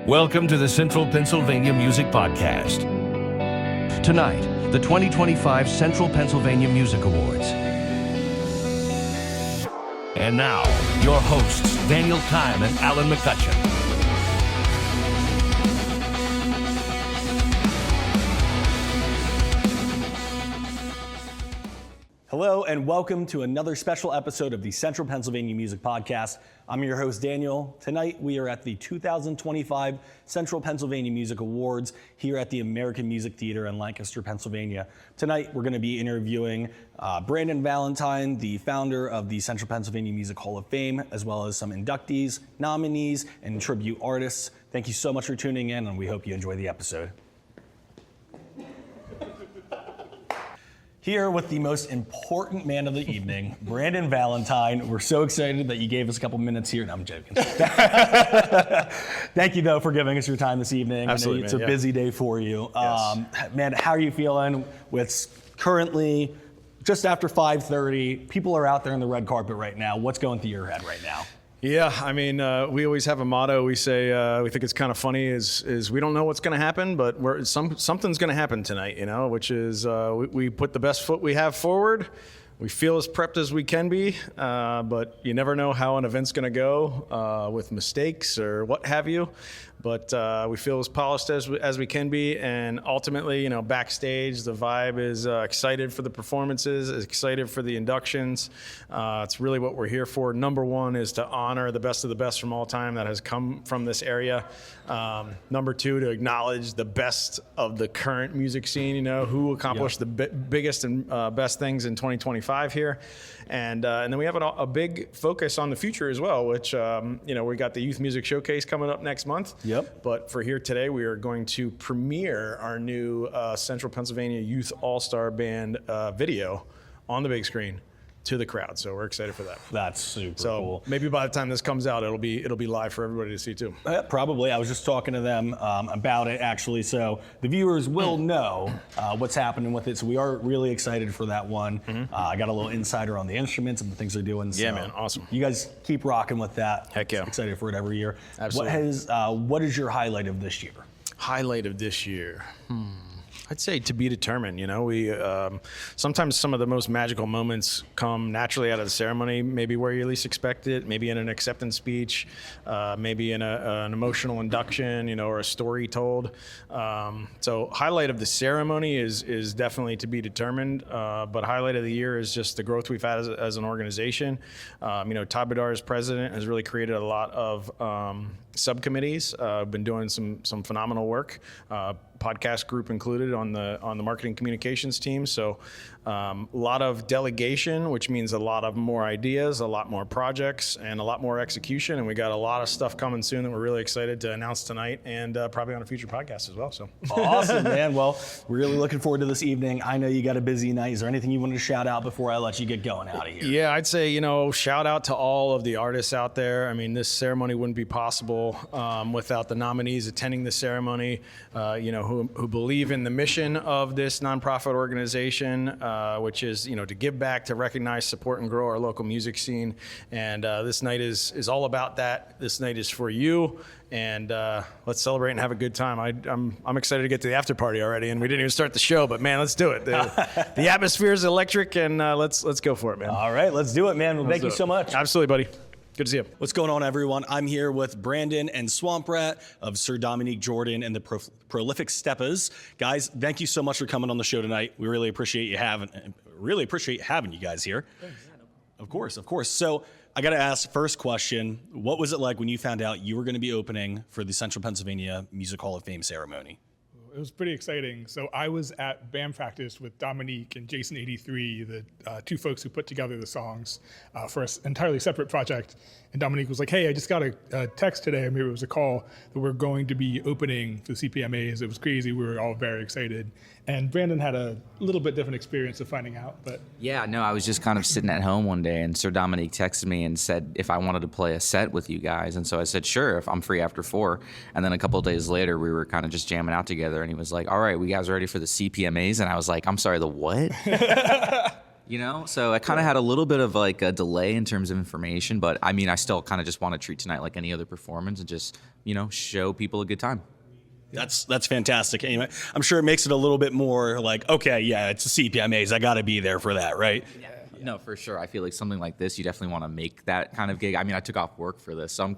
Welcome to the Central Pennsylvania Music Podcast. Tonight, the 2025 Central Pennsylvania Music Awards. And now, your hosts, Daniel Kime and Alan McCutcheon. Hello and welcome to another special episode of the Central Pennsylvania Music Podcast. I'm your host, Daniel. Tonight we are at the 2025 Central Pennsylvania Music Awards here at the American Music Theater in Lancaster, Pennsylvania. Tonight we're going to be interviewing Brandon Valentine, the founder of the Central Pennsylvania Music Hall of Fame, as well as some inductees, nominees, and tribute artists. Thank you so much for tuning in, and we hope you enjoy the episode. Here with the most important man of the evening, Brandon Valentine. We're so excited that you gave us a couple minutes here. No, I'm joking. Thank you, though, for giving us your time this evening. Absolutely, I know it's a busy day for you. Yes. Man, how are you feeling with currently just after 5:30? People are out there in the red carpet right now. What's going through your head right now? Yeah, I mean, we always have a motto. We say we think it's kind of funny is we don't know what's going to happen, but something's going to happen tonight, you know, which is we put the best foot we have forward. We feel as prepped as we can be, but you never know how an event's going to go with mistakes or what have you. But we feel as polished as we can be, and ultimately, you know, backstage, the vibe is excited for the performances, excited for the inductions. It's really what we're here for. Number one is to honor the best of the best from all time that has come from this area. Number two, to acknowledge the best of the current music scene, you know, who accomplished the biggest and best things in 2025 here. And then we have a big focus on the future as well, which, you know, we got the Youth Music Showcase coming up next month. Yep. But for here today, we are going to premiere our new Central Pennsylvania Youth All-Star Band video on the big screen to the crowd. So we're excited for that. That's super So cool. maybe by the time this comes out, it'll be live for everybody to see too. Probably. I was just talking to them about it, actually. So the viewers will know what's happening with it. So we are really excited for that one. I got a little insider on the instruments and the things they're doing. Yeah, so man. Awesome. You guys keep rocking with that. Heck yeah. Excited for it every year. Absolutely. What is your highlight of this year? Highlight of this year. I'd say to be determined. You know, we sometimes some of the most magical moments come naturally out of the ceremony, maybe where you least expect it, maybe in an acceptance speech, maybe in an emotional induction, you know, or a story told. So highlight of the ceremony is definitely to be determined, but highlight of the year is just the growth we've had as an organization. You know, Todd Bedard as president has really created a lot of subcommittees. Been doing some phenomenal work, podcast group included on the marketing communications team. So a lot of delegation, which means a lot of more ideas, a lot more projects, and a lot more execution. And we got a lot of stuff coming soon that we're really excited to announce tonight, and probably on a future podcast as well. So awesome, man. Well, we're really looking forward to this evening. I know you got a busy night. Is there anything you wanted to shout out before I let you get going out of here? Yeah, I'd say, you know, shout out to all of the artists out there. I mean, this ceremony wouldn't be possible without the nominees attending the ceremony, you know, who believe in the mission of this nonprofit organization, which is, you know, to give back, to recognize, support, and grow our local music scene. And this night is all about that. This night is for you. And let's celebrate and have a good time. I'm excited to get to the after party already, and we didn't even start the show, but man, let's do it. The atmosphere is electric, and let's go for it, man. All right, let's do it, man. Well, thank you so much. Absolutely, buddy. Good to see you. What's going on, everyone? I'm here with Brandon and Swamp Rat of Sir Dominique Jordan and the Prolific Steppas. Guys, thank you so much for coming on the show tonight. We really appreciate having you guys here. Of course. So I got to ask, first question, what was it like when you found out you were going to be opening for the Central Pennsylvania Music Hall of Fame ceremony? It was pretty exciting. So I was at band practice with Dominique and Jason 83, the two folks who put together the songs for an entirely separate project. And Dominique was like, hey, I just got a text today, or maybe it was a call, that we're going to be opening the CPMAs. It was crazy. We were all very excited. And Brandon had a little bit different experience of finding out. But yeah, no, I was just kind of sitting at home one day, and Sir Dominique texted me and said if I wanted to play a set with you guys. And so I said, sure, if I'm free after 4. And then a couple of days later, we were kind of just jamming out together. And he was like, all right, we guys ready for the CPMAs? And I was like, I'm sorry, the what? You know, so I kind of had a little bit of like a delay in terms of information, but I mean, I still kind of just want to treat tonight like any other performance and just, show people a good time. That's fantastic. Anyway, I'm sure it makes it a little bit more like, okay, yeah, it's the CPMAs. I got to be there for that, right? No, for sure. I feel like something like this, you definitely want to make that kind of gig. I mean, I took off work for this, so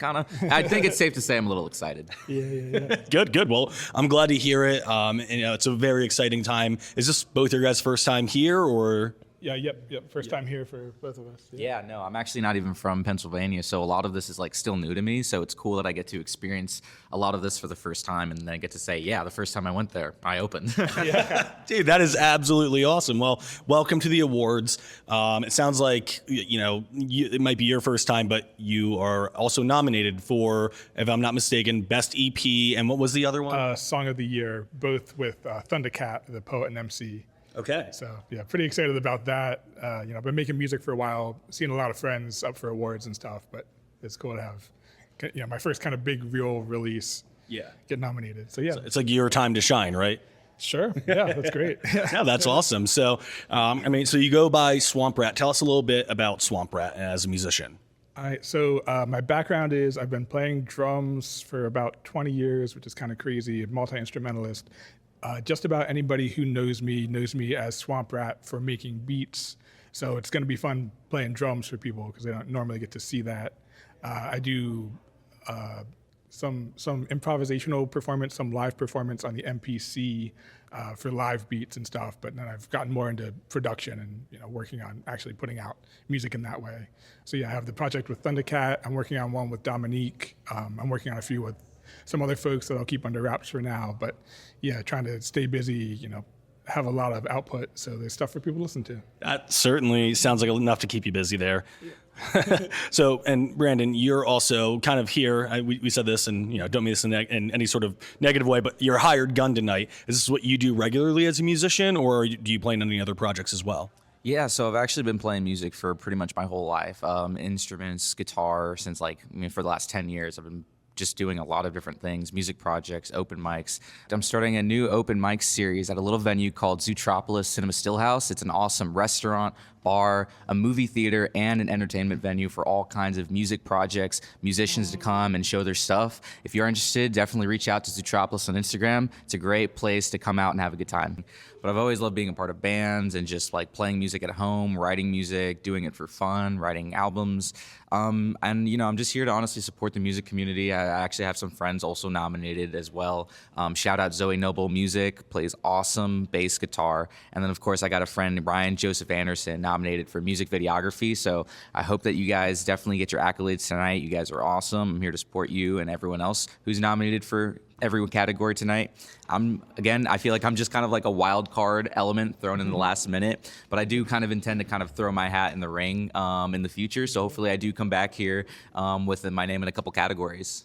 I think it's safe to say I'm a little excited. Yeah. Good. Well, I'm glad to hear it. It's a very exciting time. Is this both your guys' first time here, or? Yeah, yep. First time here for both of us. Yeah, no, I'm actually not even from Pennsylvania, so a lot of this is like still new to me. So it's cool that I get to experience a lot of this for the first time, and then I get to say, yeah, the first time I went there, I opened. Dude, that is absolutely awesome. Well, welcome to the awards. It sounds like it might be your first time, but you are also nominated for, if I'm not mistaken, Best EP, and what was the other one? Song of the Year, both with Thundercat, the poet and MC. Okay. So yeah, pretty excited about that. I've been making music for a while, seen a lot of friends up for awards and stuff, but it's cool to have, my first kind of big real release. Yeah. Get nominated. So yeah, It's like your time to shine, right? sure. Yeah, that's great. Yeah, that's awesome. So, so you go by Swamp Rat. Tell us a little bit about Swamp Rat as a musician. All right. So my background is I've been playing drums for about 20 years, which is kind of crazy. A multi-instrumentalist. Just about anybody who knows me as Swamp Rat for making beats. So it's going to be fun playing drums for people because they don't normally get to see that. I do some improvisational performance, some live performance on the MPC for live beats and stuff. But then I've gotten more into production and working on actually putting out music in that way. So yeah, I have the project with Thundercat. I'm working on one with Dominique. I'm working on a few with some other folks that I'll keep under wraps for now, but yeah, trying to stay busy, have a lot of output, so there's stuff for people to listen to. That certainly sounds like enough to keep you busy there. Yeah. So, and Brandon, you're also kind of here, we said this, and don't mean this in any sort of negative way, but you're a hired gun tonight. Is this what you do regularly as a musician, or do you play in any other projects as well? Yeah, so I've actually been playing music for pretty much my whole life. Instruments, guitar, since for the last 10 years, I've been just doing a lot of different things, music projects, open mics. I'm starting a new open mic series at a little venue called Zootropolis Cinema Stillhouse. It's an awesome restaurant, bar, a movie theater, and an entertainment venue for all kinds of music projects, musicians to come and show their stuff. If you're interested, definitely reach out to Zootropolis on Instagram. It's a great place to come out and have a good time. But I've always loved being a part of bands and just like playing music at home, writing music, doing it for fun, writing albums. And I'm just here to honestly support the music community. I actually have some friends also nominated as well. Shout out Zoe Noble Music, plays awesome bass guitar. And then of course I got a friend, Ryan Joseph Anderson, nominated for music videography. So I hope that you guys definitely get your accolades tonight. You guys are awesome. I'm here to support you and everyone else who's nominated for every category tonight. I feel like I'm just kind of like a wild card element thrown in the last minute, but I do kind of intend to kind of throw my hat in the ring in the future. So hopefully I do come back here with my name in a couple categories.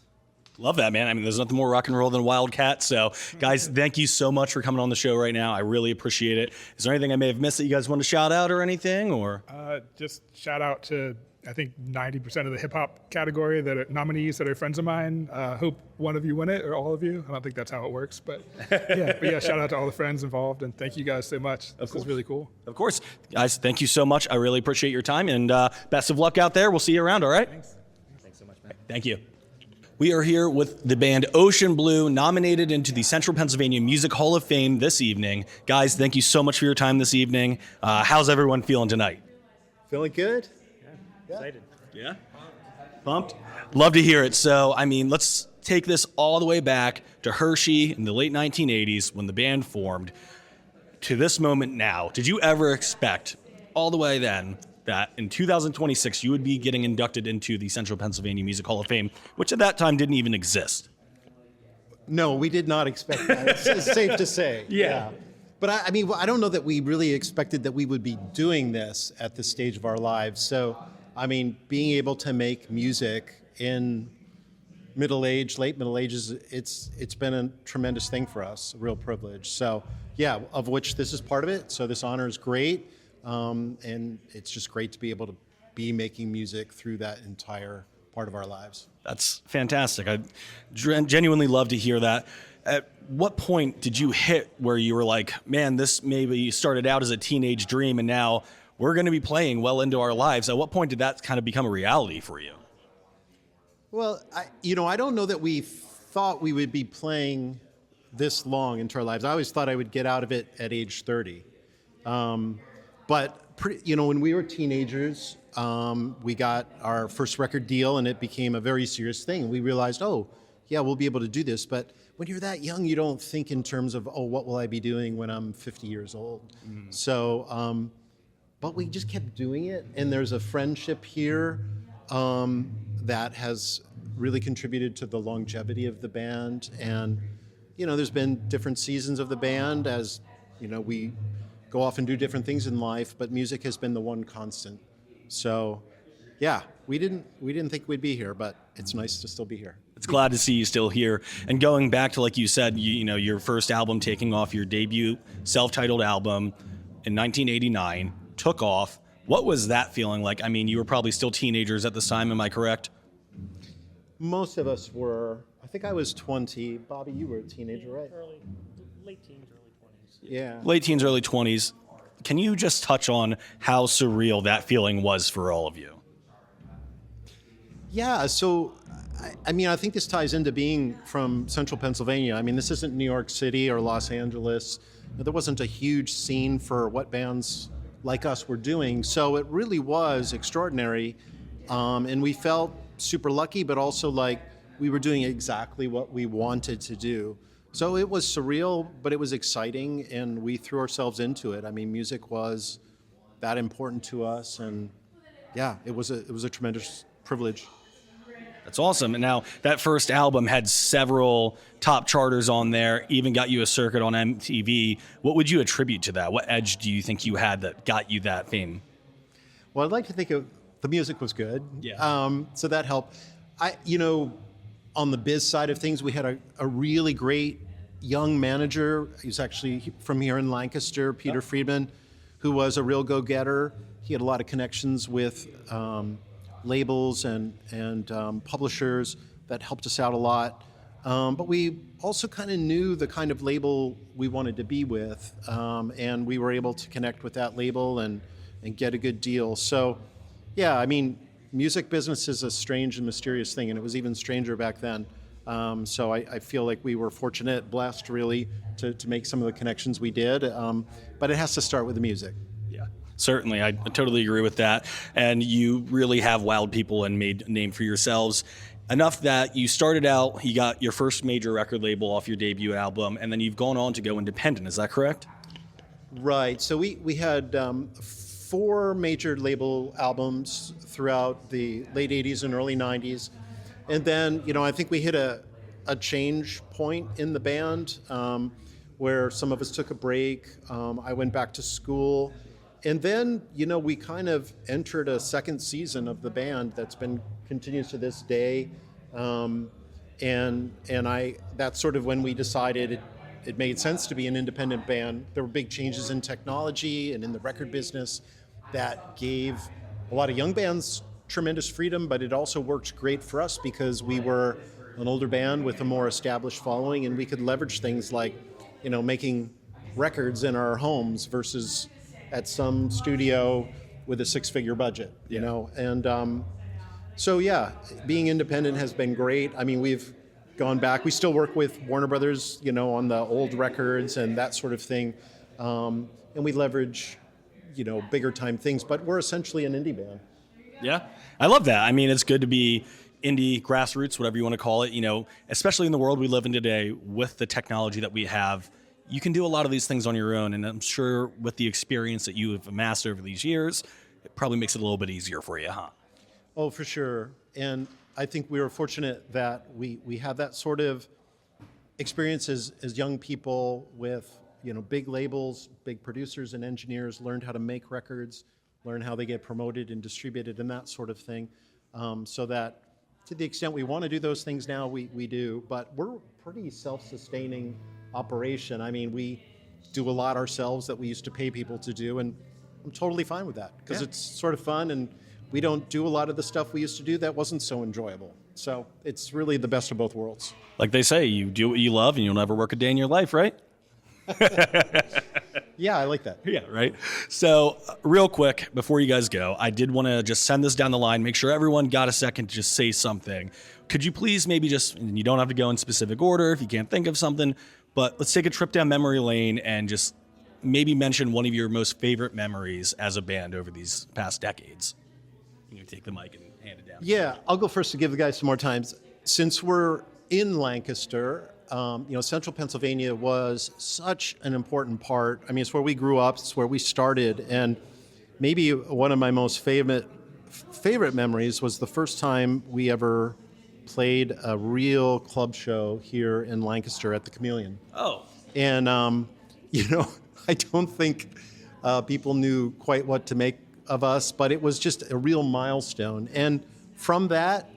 Love that, man. There's nothing more rock and roll than Wildcat. So, guys, thank you so much for coming on the show right now. I really appreciate it. Is there anything I may have missed that you guys want to shout out or anything? Or just shout out to, I think, 90% of the hip hop category that are nominees that are friends of mine. Hope one of you win it, or all of you. I don't think that's how it works, but yeah, shout out to all the friends involved, and thank you guys so much. This is really cool. Of course. Guys, thank you so much. I really appreciate your time, and best of luck out there. We'll see you around, all right? Thanks so much, man. Thank you. We are here with the band Ocean Blue, nominated into the Central Pennsylvania Music Hall of Fame this evening. Guys, thank you so much for your time this evening. How's everyone feeling tonight? Feeling good? Excited. Yeah? Pumped? Love to hear it. So, let's take this all the way back to Hershey in the late 1980s when the band formed to this moment now. Did you ever expect all the way then that in 2026 you would be getting inducted into the Central Pennsylvania Music Hall of Fame, which at that time didn't even exist? No, we did not expect that. It's safe to say. Yeah. But I don't know that we really expected that we would be doing this at this stage of our lives. So, being able to make music in late middle ages, it's been a tremendous thing for us, a real privilege. So, yeah, of which this is part of it. So this honor is great. And it's just great to be able to be making music through that entire part of our lives. That's fantastic. I genuinely love to hear that. At what point did you hit where you were like, man, this maybe started out as a teenage dream and now we're going to be playing well into our lives. At what point did that kind of become a reality for you? Well, I don't know that we thought we would be playing this long into our lives. I always thought I would get out of it at age 30. But when we were teenagers, we got our first record deal, and it became a very serious thing. We realized, oh, yeah, we'll be able to do this. But when you're that young, you don't think in terms of, oh, what will I be doing when I'm 50 years old? So, but we just kept doing it. And there's a friendship here that has really contributed to the longevity of the band. And, there's been different seasons of the band as, we go off and do different things in life, but music has been the one constant. So, yeah, we didn't think we'd be here, but it's nice to still be here. It's glad to see you still here. And going back to, like you said, your first album taking off, your debut self-titled album in 1989, took off. What was that feeling like? I mean, you were probably still teenagers at this time, am I correct? Most of us were. I think I was 20. Bobby, you were a teenager, right? Late teens, early 20s. Yeah. Late teens, early 20s. Can you just touch on how surreal that feeling was for all of you? Yeah, so, I think this ties into being from central Pennsylvania. I mean, this isn't New York City or Los Angeles. There wasn't a huge scene for what bands like us were doing, so it really was extraordinary. And we felt super lucky, but also like we were doing exactly what we wanted to do. So it was surreal, but it was exciting, and we threw ourselves into it. I mean, music was that important to us, and yeah, it was a tremendous privilege. That's awesome. And now that first album had several top charters on there, even got you a circuit on MTV. What would you attribute to that? What edge do you think you had that got you that fame? Well, I'd like to think the music was good. Yeah. So that helped. On the biz side of things, we had a really great young manager. He's actually from here in Lancaster, Peter Friedman, who was a real go-getter. He had a lot of connections with labels and publishers that helped us out a lot. But we also kind of knew the kind of label we wanted to be with, and we were able to connect with that label and get a good deal. So, yeah, I mean, music business is a strange and mysterious thing, and it was even stranger back then. So I feel like we were fortunate, blessed really, to make some of the connections we did. But it has to start with the music. Yeah, certainly. I totally agree with that. And you really have wowed people and made a name for yourselves. Enough that you started out, you got your first major record label off your debut album, and then you've gone on to go independent. Is that correct? Right. So we had 4 major label albums throughout the late 80s and early 90s. And then, I think we hit a change point in the band where some of us took a break. I went back to school. And then, we kind of entered a second season of the band continues to this day. That's sort of when we decided it made sense to be an independent band. There were big changes in technology and in the record business that gave a lot of young bands tremendous freedom, but it also worked great for us because we were an older band with a more established following, and we could leverage things like, making records in our homes versus at some studio with a 6-figure budget, you know? And so, yeah, being independent has been great. I mean, we've gone back. We still work with Warner Brothers, on the old records and that sort of thing. And we leverage, bigger time things, but we're essentially an indie band. Yeah, I love that. I mean, it's good to be indie, grassroots, whatever you want to call it, especially in the world we live in today with the technology that we have. You can do a lot of these things on your own, and I'm sure with the experience that you have amassed over these years, it probably makes it a little bit easier for you, huh? Oh, for sure. And I think we were fortunate that we had that sort of experience as young people with, big labels, big producers and engineers, learned how to make records, learn how they get promoted and distributed and that sort of thing. So that to the extent we want to do those things now, we do. But we're a pretty self-sustaining operation. I mean, we do a lot ourselves that we used to pay people to do, and I'm totally fine with that because it's sort of fun, and we don't do a lot of the stuff we used to do that wasn't so enjoyable. So it's really the best of both worlds. Like they say, you do what you love and you'll never work a day in your life, right? Yeah, I like that. Yeah, right. So real quick, before you guys go, I did want to just send this down the line, make sure everyone got a second to just say something. Could you please maybe just, and you don't have to go in specific order if you can't think of something, but let's take a trip down memory lane and just maybe mention one of your most favorite memories as a band over these past decades. You can take the mic and hand it down. Yeah, I'll go first to give the guys some more time. Since we're in Lancaster, Central Pennsylvania was such an important part. I mean, it's where we grew up, it's where we started, and maybe one of my most favorite memories was the first time we ever played a real club show here in Lancaster at the Chameleon. Oh. And, I don't think people knew quite what to make of us, but it was just a real milestone. And from that,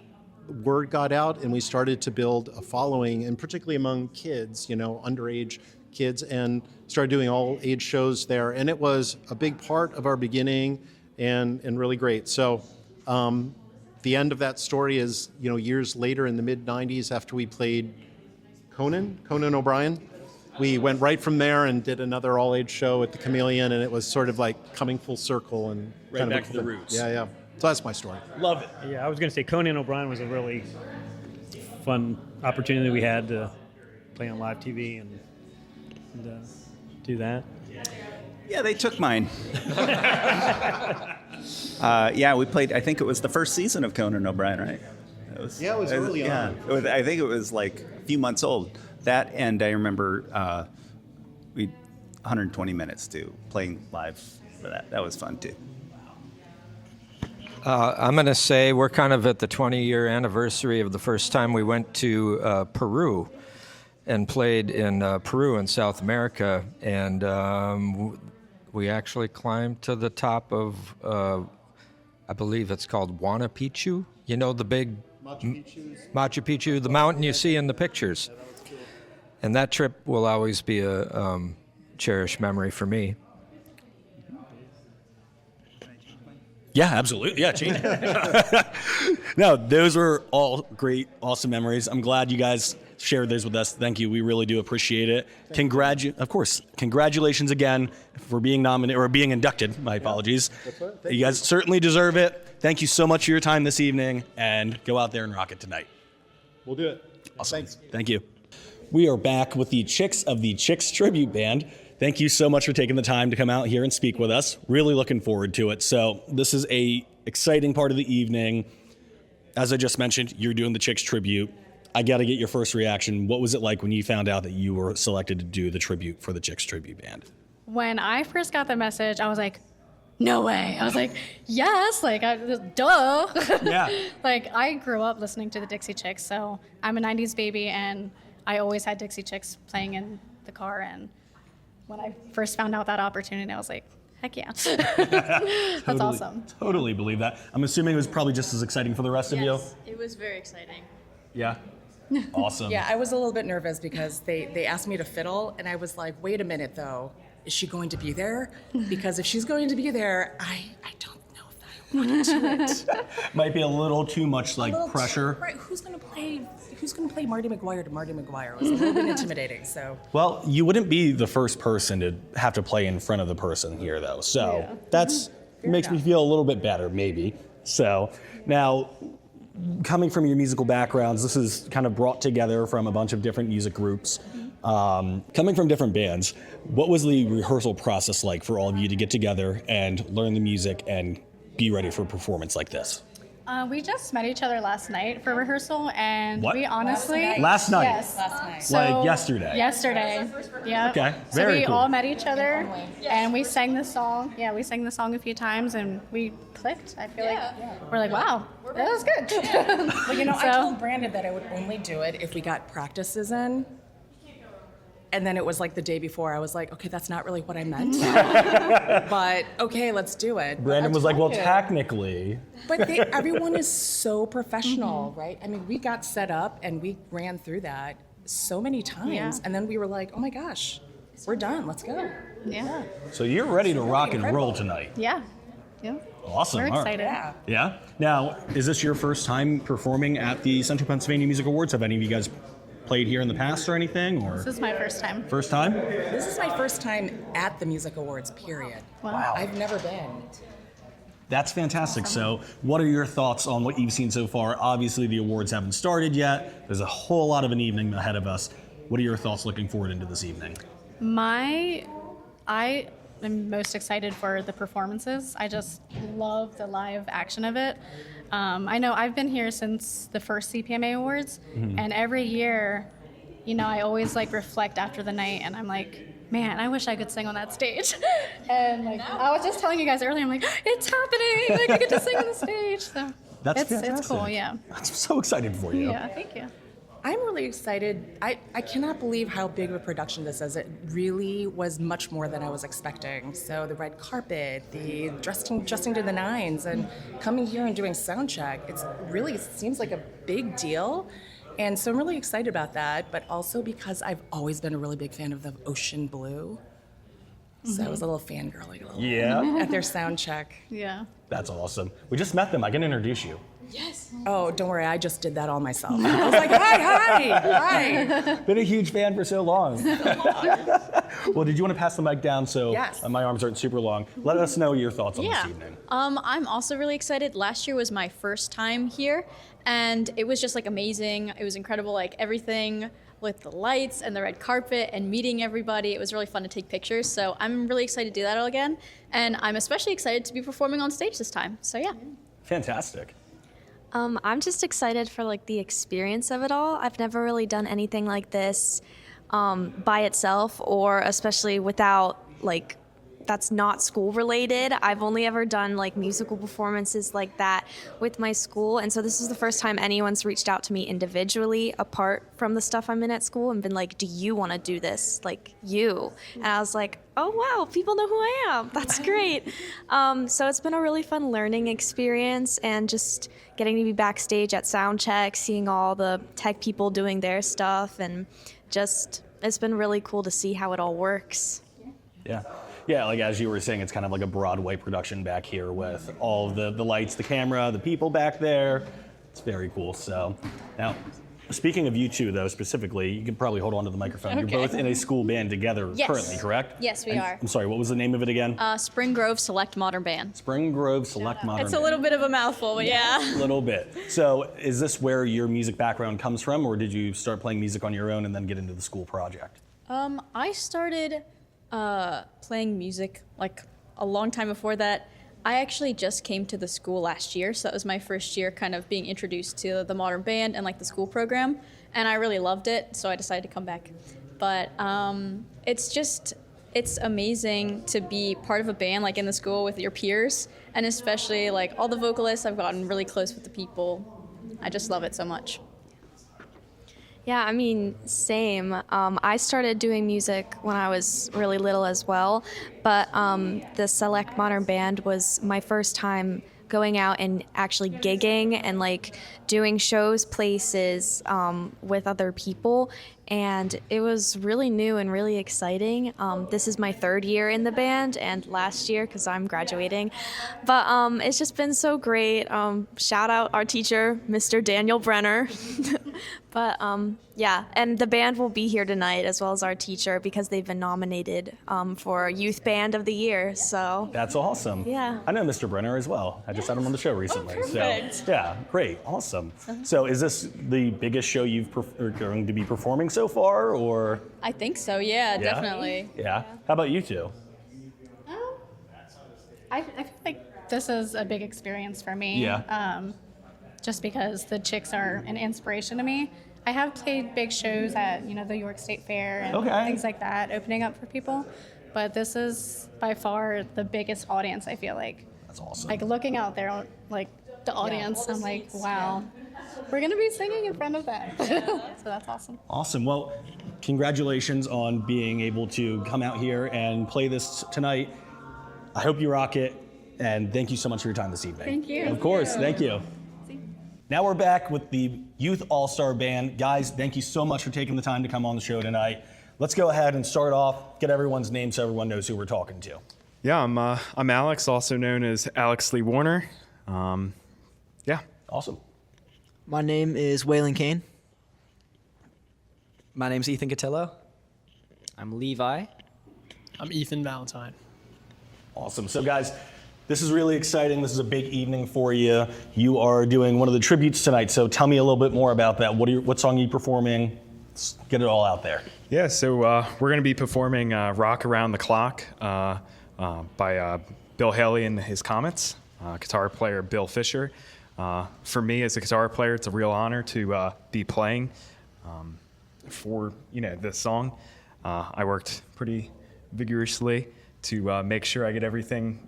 word got out and we started to build a following, and particularly among kids, underage kids, and started doing all age shows there. And it was a big part of our beginning and really great. So the end of that story is, years later in the mid-90s, after we played Conan O'Brien, we went right from there and did another all-age show at the Chameleon, and it was sort of like coming full circle and Right kind of back to the roots. Yeah. So that's my story. Love it. Yeah, I was going to say Conan O'Brien was a really fun opportunity we had to play on live TV and do that. Yeah, they took mine. We played, I think it was the first season of Conan O'Brien, right? It was early on. I think it was like a few months old. That, and I remember we 120 minutes too, playing live for that. That was fun too. I'm going to say we're kind of at the 20-year anniversary of the first time we went to Peru and played in Peru in South America. And we actually climbed to the top of, I believe it's called Huayna Picchu. You know, the big Machu Picchu, the mountain you see in the pictures. And that trip will always be a cherished memory for me. Yeah, absolutely. Yeah, change it. No, those were all great, awesome memories. I'm glad you guys shared those with us. Thank you. We really do appreciate it. Of course, congratulations again for being nominated or being inducted. My apologies. That's right. You guys certainly deserve it. Thank you so much for your time this evening, and go out there and rock it tonight. We'll do it. Awesome. Thanks. Thank you. We are back with the Chicks of the Chicks Tribute Band. Thank you so much for taking the time to come out here and speak with us. Really looking forward to it. So this is a exciting part of the evening. As I just mentioned, you're doing the Chicks Tribute. I got to get your first reaction. What was it like when you found out that you were selected to do the tribute for the Chicks Tribute Band? When I first got the message, I was like, no way. I was like, yes, duh. Yeah. I grew up listening to the Dixie Chicks, so I'm a 90s baby, and I always had Dixie Chicks playing in the car, and when I first found out that opportunity, I was like, heck yeah. That's awesome. Totally believe that. I'm assuming it was probably just as exciting for the rest of you? It was very exciting. Yeah. Awesome. Yeah, I was a little bit nervous because they asked me to fiddle, and I was like, wait a minute, though. Is she going to be there? Because if she's going to be there, I don't know if I want to do it. Might be a little too much pressure. Right, who's going to play Marty McGuire to Marty McGuire? It was a little bit intimidating, so. Well, you wouldn't be the first person to have to play in front of the person here, though. So that's makes me feel a little bit better, maybe. So now, coming from your musical backgrounds, this is kind of brought together from a bunch of different music groups. Coming from different bands, what was the rehearsal process like for all of you to get together and learn the music and be ready for a performance like this? We just met each other last night for rehearsal, and What? we honestly... Last night? Yes. Last night. So, Like yesterday? Yesterday, yeah. Okay, So very we cool. all met each other, and we sang the song. Yeah, we sang the song a few times, and we clicked. I feel like we're like, wow, that was good. Well, I told Brandon that I would only do it if we got practices in. And then it was like the day before, I was like, okay, that's not really what I meant. But okay, let's do it. Brandon was like, well, technically. But everyone is so professional, right? I mean, we got set up and we ran through that so many times. Yeah. And then we were like, oh my gosh, we're done, let's go. Yeah. So you're ready to rock and roll tonight. Yeah. Yeah. Awesome. We're All right. excited. Yeah? Now, is this your first time performing at the Central Pennsylvania Music Awards? Have any of you guys played here in the past or anything? Or This is my first time. first time? This is my first time at the Music Awards, period. Wow. I've never been. That's fantastic. So, what are your thoughts on what you've seen so far? Obviously, the awards haven't started yet. There's a whole lot of an evening ahead of us. What are your thoughts looking forward into this evening? I am most excited for the performances. I just love the live action of it. I know I've been here since the first CPMA Awards, and every year, I always reflect after the night, and I'm like, man, I wish I could sing on that stage. And I was just telling you guys earlier, I'm like, it's happening! I get to sing on the stage. So That's it's fantastic. cool, yeah. I'm so excited for you. Yeah, thank you. I'm really excited. I cannot believe how big of a production this is. It really was much more than I was expecting. So the red carpet, the dressing to the nines, and coming here and doing sound check, it really seems like a big deal. And so I'm really excited about that, but also because I've always been a really big fan of the ocean blue. So I was a little fangirling a little Yeah? at their sound check. Yeah. That's awesome. We just met them. I can introduce you. Yes. Oh, don't worry, I just did that all myself. I was like, hi. Been a huge fan for so long. Well, did you want to pass the mic down so Yes. my arms aren't super long? Let us know your thoughts on this evening. I'm also really excited. Last year was my first time here, and it was just amazing. It was incredible, everything with the lights and the red carpet and meeting everybody. It was really fun to take pictures. So I'm really excited to do that all again, and I'm especially excited to be performing on stage this time. So yeah. Fantastic. I'm just excited for the experience of it all. I've never really done anything like this by itself, or especially without that's not school related. I've only ever done musical performances like that with my school, and so this is the first time anyone's reached out to me individually apart from the stuff I'm in at school and been like, do you want to do this? You. And I was like, oh wow, people know who I am. That's great. So it's been a really fun learning experience, and just getting to be backstage at sound check, seeing all the tech people doing their stuff, and just it's been really cool to see how it all works. Yeah. Yeah, as you were saying, it's kind of like a Broadway production back here with all of the lights, the camera, the people back there. It's very cool. So now, speaking of you two, though, specifically, you can probably hold on to the microphone. Okay. You're both in a school band together Yes. currently, correct? Yes, we are. I'm sorry, what was the name of it again? Spring Grove Select Modern Band. Spring Grove Select Modern It's a Band. little bit of a mouthful, but yeah. A little bit. So is this where your music background comes from, or did you start playing music on your own and then get into the school project? I started playing music a long time before that. I actually just came to the school last year, so that was my first year kind of being introduced to the modern band and the school program, and I really loved it, so I decided to come back. But it's amazing to be part of a band in the school with your peers, and especially all the vocalists. I've gotten really close with the people. I just love it so much. Yeah, I mean, same. I started doing music when I was really little as well, but the Select Modern Band was my first time going out and actually gigging and doing shows places with other people, and it was really new and really exciting. This is my third year in the band, and last year because I'm graduating, but it's just been so great. Shout out our teacher, Mr. Daniel Brenner. But yeah, and the band will be here tonight as well as our teacher because they've been nominated for Youth Band of the Year. So That's awesome. Yeah. I know Mr. Brenner as well. I just had him on the show recently. perfect. So yeah, great, awesome. So is this the biggest show you've are going to be performing so far, or? I think so, yeah, definitely. Yeah. How about you two? I feel like this is a big experience for me. Yeah. Just because the Chicks are an inspiration to me. I have played big shows at the York State Fair and things like that, opening up for people. But this is by far the biggest audience. I feel like. That's awesome. Looking out there, the audience, I'm like, wow, we're gonna be singing in front of that. So that's awesome. Awesome. Well, congratulations on being able to come out here and play this tonight. I hope you rock it, and thank you so much for your time this evening. Thank you. Of course, thank you. Now we're back with the Youth All-Star Band. Guys, thank you so much for taking the time to come on the show tonight. Let's go ahead and start off, get everyone's name so everyone knows who we're talking to. Yeah, I'm Alex, also known as Alex Lee Warner. Yeah. Awesome. My name is Waylon Kane. My name's Ethan Cotillo. I'm Levi. I'm Ethan Valentine. Awesome. So guys, this is really exciting. This is a big evening for you. You are doing one of the tributes tonight. So tell me a little bit more about that. What song are you performing? Let's get it all out there. Yeah, so we're going to be performing Rock Around the Clock by Bill Haley and his Comets, guitar player Bill Fisher. For me as a guitar player, it's a real honor to be playing for this song. I worked pretty vigorously to make sure I get everything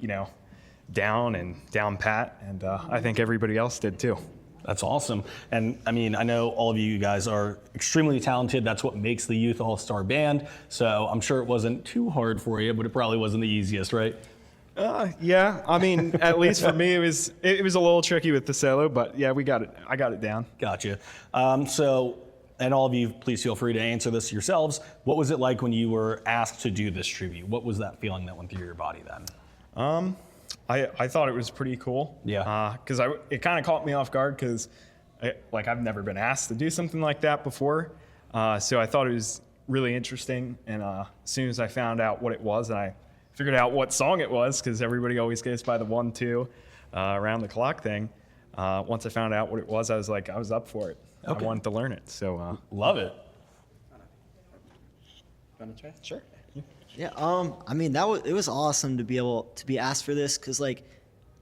down pat, and I think everybody else did too. That's awesome. And I mean, I know all of you guys are extremely talented. That's what makes the Youth All-Star Band. So I'm sure it wasn't too hard for you, but it probably wasn't the easiest, right? Yeah, I mean, at least for me, it was a little tricky with the solo, but yeah, we got it. I got it down. Gotcha. And all of you, please feel free to answer this yourselves. What was it like when you were asked to do this tribute? What was that feeling that went through your body then? I thought it was pretty cool. Yeah. Because it kind of caught me off guard because I've never been asked to do something like that before. So I thought it was really interesting. And as soon as I found out what it was, and I figured out what song it was, because everybody always goes by the 1-2 around the clock thing. Once I found out what it was, I was up for it. Okay. I wanted to learn it. So love it. Want to try? Sure. Yeah, I mean, it was awesome to be able to be asked for this, because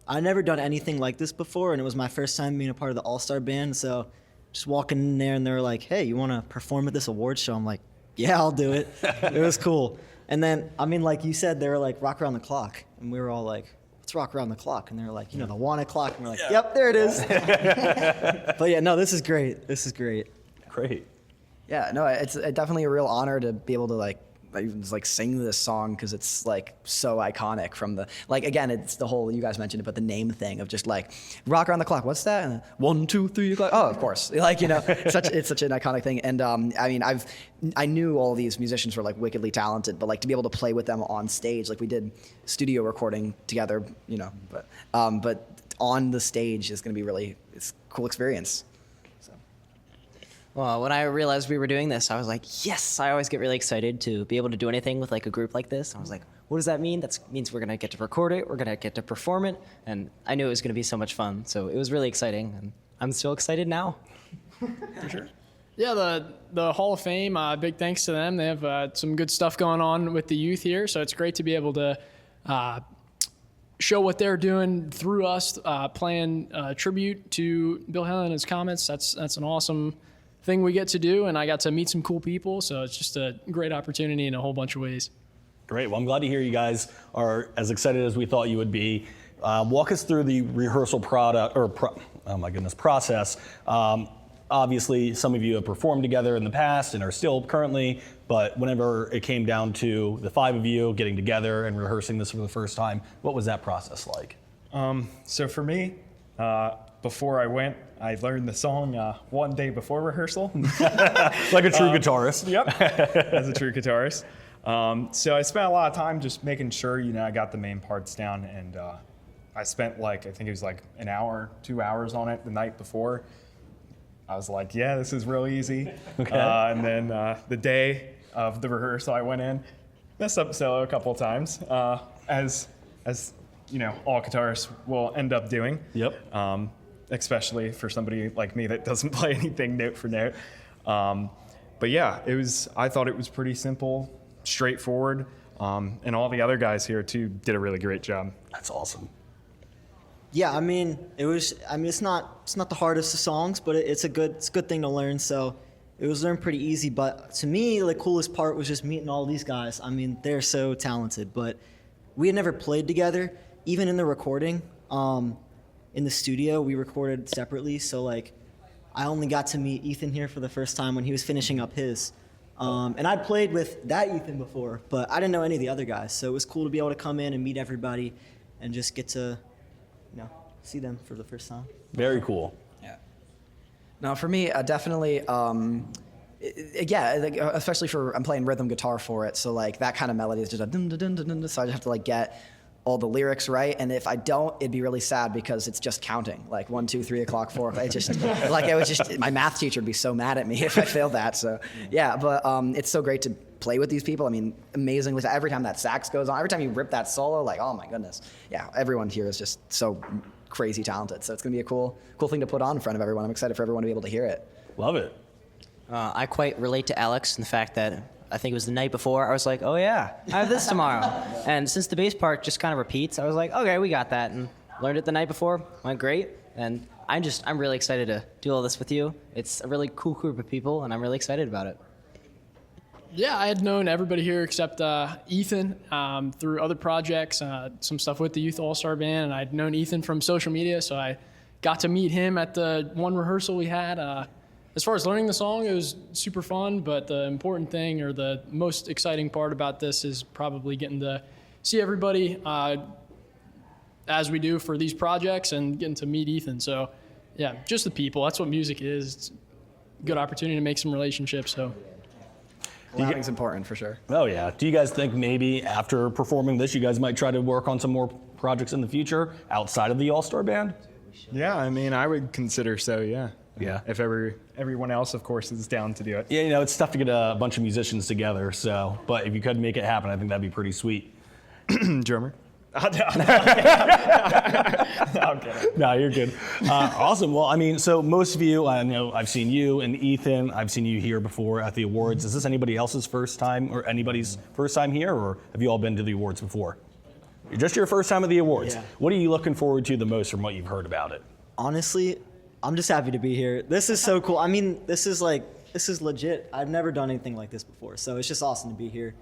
I never done anything like this before, and it was my first time being a part of the All-Star Band. So just walking in there, and they were like, "Hey, you want to perform at this award show?" I'm like, "Yeah, I'll do it." It was cool. And then, I mean, like you said, they were like, "Rock Around the Clock," and we were all like, "Let's rock around the clock." And they were like, the 1 o'clock, and we're like, "Yep, there it is." But yeah, no, this is great. This is great. Great. Yeah, no, it's definitely a real honor to be able to sing this song, because it's so iconic from the again, it's the whole, you guys mentioned it, but the name thing of just rock around the clock, what's that? And 1, 2, 3 o'clock. Oh, of course. It's such an iconic thing. And I mean, I knew all these musicians were wickedly talented, but to be able to play with them on stage, we did studio recording together, but on the stage is going to be it's a cool experience. Well, when I realized we were doing this, I was like, yes, I always get really excited to be able to do anything with a group like this. I was like, what does that mean? That means we're going to get to record it, we're going to get to perform it, and I knew it was going to be so much fun. So it was really exciting, and I'm still excited now. For sure. Yeah, the Hall of Fame, big thanks to them. They have some good stuff going on with the youth here, so it's great to be able to show what they're doing through us, playing tribute to Bill Haley and his Comets. That's an awesome thing we get to do, and I got to meet some cool people, so it's just a great opportunity in a whole bunch of ways. Great. Well, I'm glad to hear you guys are as excited as we thought you would be. Walk us through the rehearsal process. Obviously, some of you have performed together in the past and are still currently, but whenever it came down to the 5 of you getting together and rehearsing this for the first time, what was that process like? So for me, before I went, I learned the song 1 day before rehearsal. Like a true guitarist. Yep, as a true guitarist. So I spent a lot of time just making sure, I got the main parts down, and I spent I think it was an hour, 2 hours on it the night before. I was like, yeah, this is real easy. Okay. And then the day of the rehearsal, I went in, messed up the solo a couple of times, as all guitarists will end up doing. Yep. Especially for somebody like me that doesn't play anything note for note. But yeah, I thought it was pretty simple, straightforward, and all the other guys here too did a really great job. That's awesome. Yeah, I mean, it's not the hardest of songs, but it's a good thing to learn. So it was learned pretty easy. But to me, the coolest part was just meeting all these guys. I mean, they're so talented, but we had never played together, even in the recording. In the studio, we recorded separately, so I only got to meet Ethan here for the first time when he was finishing up his. And I'd played with that Ethan before, but I didn't know any of the other guys, so it was cool to be able to come in and meet everybody and just get to, see them for the first time. Very cool. Yeah. Now, for me, definitely, especially I'm playing rhythm guitar for it, so that kind of melody is just a dun dun dun dun dun, so I just have to get all the lyrics right, and if I don't, it'd be really sad because it's just counting, like 1, 2, 3 o'clock, 4 o'clock. It was just my math teacher would be so mad at me if I failed that. So yeah, but it's so great to play with these people. I mean, amazingly, every time that sax goes on, every time you rip that solo, like, oh my goodness. Yeah, everyone here is just so crazy talented. So it's gonna be a cool thing to put on in front of everyone. I'm excited for everyone to be able to hear it. Love it. I quite relate to Alex in the fact that I think it was the night before, I was like, oh yeah, I have this tomorrow. And since the bass part just kind of repeats, I was like, okay, we got that. And learned it the night before, went great. And I'm really excited to do all this with you. It's a really cool group of people, and I'm really excited about it. Yeah, I had known everybody here except Ethan through other projects, some stuff with the Youth All-Star Band, and I'd known Ethan from social media, so I got to meet him at the one rehearsal we had. As far as learning the song, it was super fun, but the important thing or the most exciting part about this is probably getting to see everybody as we do for these projects and getting to meet Ethan. So yeah, just the people. That's what music is. It's a good opportunity to make some relationships. So Collabing's important for sure. Oh yeah. Do you guys think maybe after performing this, you guys might try to work on some more projects in the future outside of the All-Star Band? Yeah, I mean, I would consider so, yeah. Yeah. If everyone else, of course, is down to do it. Yeah, you know, it's tough to get a bunch of musicians together, so, but if you could make it happen, I think that'd be pretty sweet. Drummer? No, you're good. Awesome. Well, I mean, so most of you, I know I've seen you and Ethan, I've seen you here before at the awards. Is this anybody else's first time or anybody's first time here, or have you all been to the awards before? Just your first time at the awards. Yeah. What are you looking forward to the most from what you've heard about it? Honestly, I'm just happy to be here. This is so cool. I mean, this is legit. I've never done anything like this before, so it's just awesome to be here.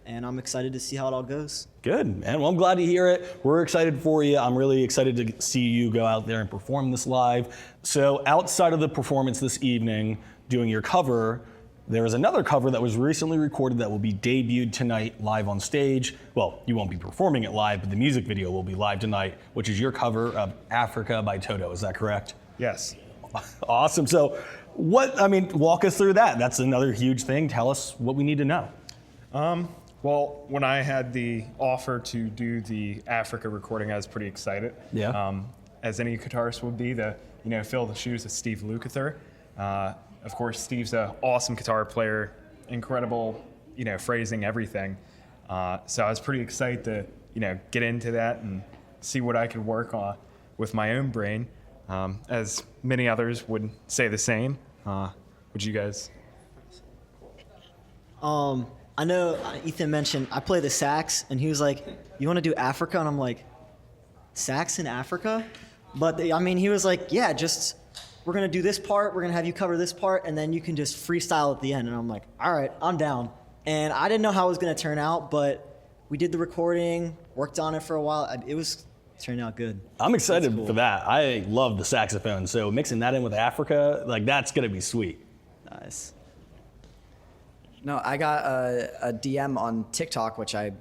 And I'm excited to see how it all goes. Good, man. Well, I'm glad to hear it. We're excited for you. I'm really excited to see you go out there and perform this live. So outside of the performance this evening, doing your cover, there is another cover that was recently recorded that will be debuted tonight live on stage. Well, you won't be performing it live, but the music video will be live tonight, which is your cover of Africa by Toto. Is that correct? Yes. Awesome. So walk us through that. That's another huge thing. Tell us what we need to know. Well, when I had the offer to do the Africa recording, I was pretty excited. Yeah. As any guitarist would be, fill the shoes of Steve Lukather. Of course, Steve's an awesome guitar player, incredible, phrasing, everything. So I was pretty excited to, get into that and see what I could work on with my own brain. As many others would say the same. Would you guys? I know Ethan mentioned I play the sax, and he was like, "You want to do Africa?" And I'm like, "Sax in Africa?" But he was like, "Yeah, just we're gonna do this part. We're gonna have you cover this part, and then you can just freestyle at the end." And I'm like, "All right, I'm down." And I didn't know how it was gonna turn out, but we did the recording, worked on it for a while. It turned out good. I'm excited cool. for that. I love the saxophone, so mixing that in with Africa, that's gonna be sweet. Nice. No, I got a DM on TikTok, which I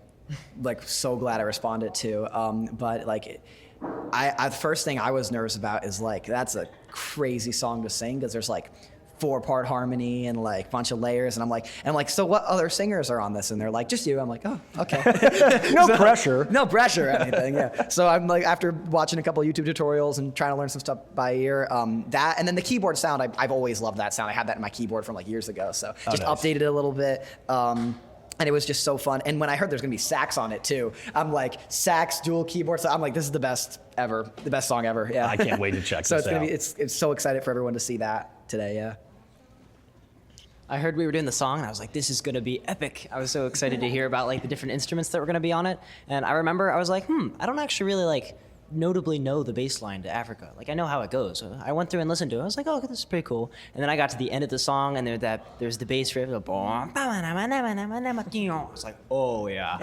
so glad I responded to. But the first thing I was nervous about is that's a crazy song to sing because there's 4-part harmony and a bunch of layers, and I'm like, so what other singers are on this? And they're like, just you. I'm like, oh, okay. No pressure. No pressure or anything. Yeah. So I'm after watching a couple of YouTube tutorials and trying to learn some stuff by ear, that and then the keyboard sound. I've always loved that sound. I had that in my keyboard from years ago. So just nice. Updated it a little bit. And it was just so fun. And when I heard there's gonna be sax on it too, I'm like, sax, dual keyboard. So I'm like, this is the best ever, the best song ever. Yeah. I can't wait to check so this out. It's so excited for everyone to see that today. Yeah. I heard we were doing the song, and I was like, this is going to be epic. I was so excited to hear about the different instruments that were going to be on it. And I remember I was like, I don't actually really notably know the bass line to Africa. I know how it goes. So I went through and listened to it. I was like, oh, this is pretty cool. And then I got to the end of the song, and there's the bass riff. I was like, oh yeah,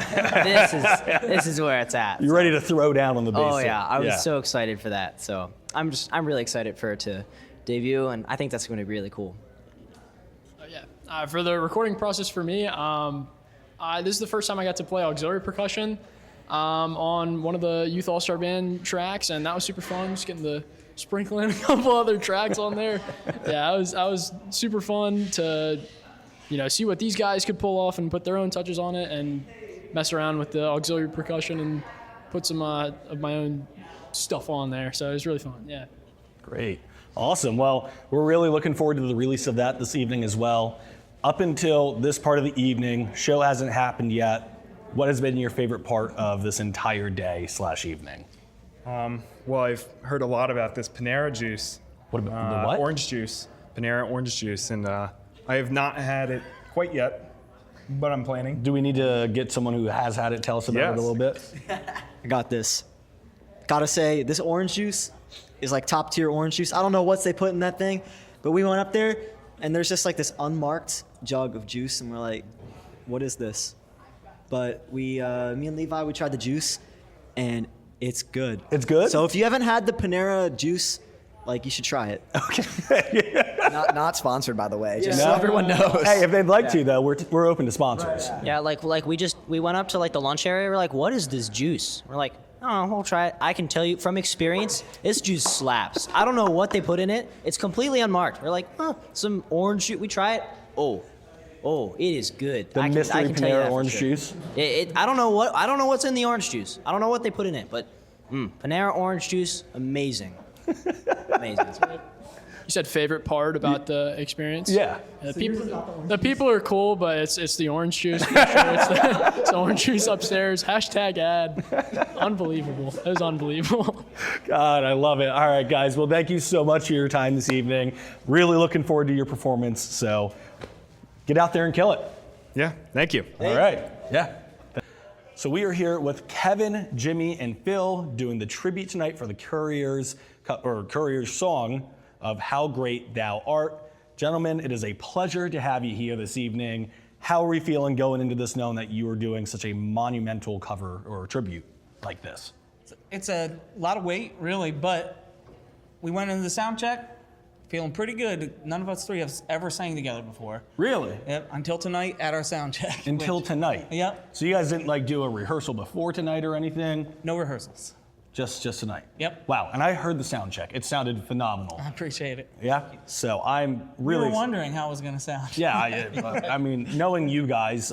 this is where it's at. You're ready to throw down on the bass. Oh yeah, I was so excited for that. So I'm really excited for it to debut, and I think that's going to be really cool. For the recording process for me, this is the first time I got to play auxiliary percussion on one of the Youth All-Star Band tracks, and that was super fun, just getting to sprinkle in a couple other tracks on there. Yeah, I was super fun to see what these guys could pull off and put their own touches on it and mess around with the auxiliary percussion and put some of my own stuff on there. So it was really fun. Yeah. Great. Awesome. Well, we're really looking forward to the release of that this evening as well. Up until this part of the evening, show hasn't happened yet. What has been your favorite part of this entire day/evening? Well, I've heard a lot about this Panera juice. What about the what? Orange juice. Panera orange juice. And I have not had it quite yet, but I'm planning. Do we need to get someone who has had it tell us about it a little bit? I got this. Gotta say, this orange juice is like top tier orange juice. I don't know what they put in that thing, but we went up there and there's just like this unmarked jug of juice and we're like, what is this? But me and Levi, we tried the juice and it's good. It's good? So if you haven't had the Panera juice, like, you should try it. Okay. Not sponsored, by the way. Just No? so everyone knows. Hey, if they'd like to, though, we're open to sponsors. Yeah, like we went up to like the lunch area. We're like, what is this juice? We're like, oh, we'll try it. I can tell you from experience, this juice slaps. I don't know what they put in it. It's completely unmarked. We're like, some orange juice. We try it. Oh, it is good. The mystery can tell you Panera that for orange sure. juice? I don't know what's in the orange juice. I don't know what they put in it, but Panera orange juice, amazing. Amazing. You said favorite part about the experience? Yeah. The people are cool, but it's the orange juice. For sure. It's the orange juice upstairs. #ad. Unbelievable. That was unbelievable. God, I love it. All right, guys. Well, thank you so much for your time this evening. Really looking forward to your performance. So get out there and kill it. Yeah, thank you. All right. Yeah. So we are here with Kevin, Jimmy, and Phil doing the tribute tonight for the Courier's song of How Great Thou Art. Gentlemen, it is a pleasure to have you here this evening. How are we feeling going into this knowing that you are doing such a monumental cover or tribute like this? It's a lot of weight, really, but we went into the sound check feeling pretty good. None of us three have ever sang together before. Really? Yep, until tonight at our sound check. Until tonight? Yep. So you guys didn't do a rehearsal before tonight or anything? No rehearsals. Just tonight? Yep. Wow, and I heard the sound check. It sounded phenomenal. I appreciate it. Yeah? So I'm really... We were wondering how it was going to sound. Yeah, I mean, knowing you guys,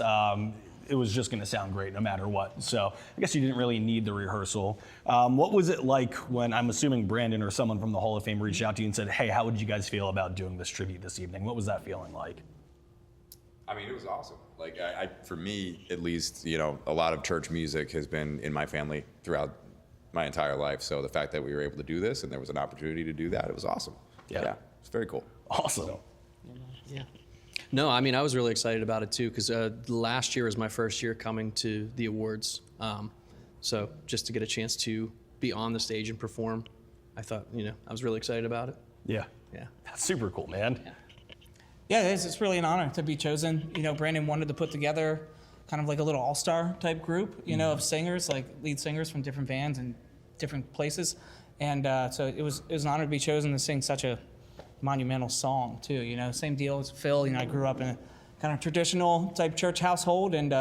it was just going to sound great no matter what. So I guess you didn't really need the rehearsal. What was it like when, I'm assuming Brandon or someone from the Hall of Fame reached out to you and said, hey, how would you guys feel about doing this tribute this evening? What was that feeling like? I mean, it was awesome. Like, for me, at least, a lot of church music has been in my family throughout my entire life. So the fact that we were able to do this and there was an opportunity to do that, it was awesome. Yeah, it's very cool. Awesome. Yeah. No, I mean, I was really excited about it too, because last year was my first year coming to the awards. So just to get a chance to be on the stage and perform, I thought, I was really excited about it. Yeah. Yeah. That's super cool, man. Yeah, it is. It's really an honor to be chosen. Brandon wanted to put together kind of like a little all-star type group, of singers, like lead singers from different bands and different places. And so it was an honor to be chosen to sing such a monumental song too. Same deal as Phil. I grew up in a kind of traditional type church household and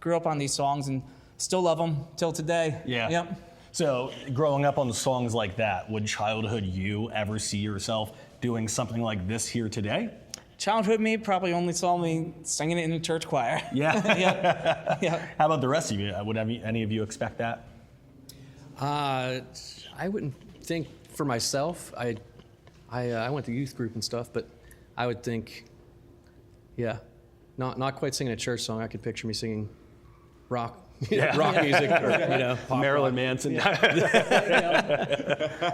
grew up on these songs and still love them till today. Yeah. Yep. So growing up on the songs like that, would childhood you ever see yourself doing something like this here today? Childhood me probably only saw me singing it in the church choir. Yeah. Yeah. How about the rest of you? Would any of you expect that? I wouldn't think for myself. I went to youth group and stuff, but I would think, not quite singing a church song. I could picture me singing rock music, or pop Marilyn rock. Manson. Yeah.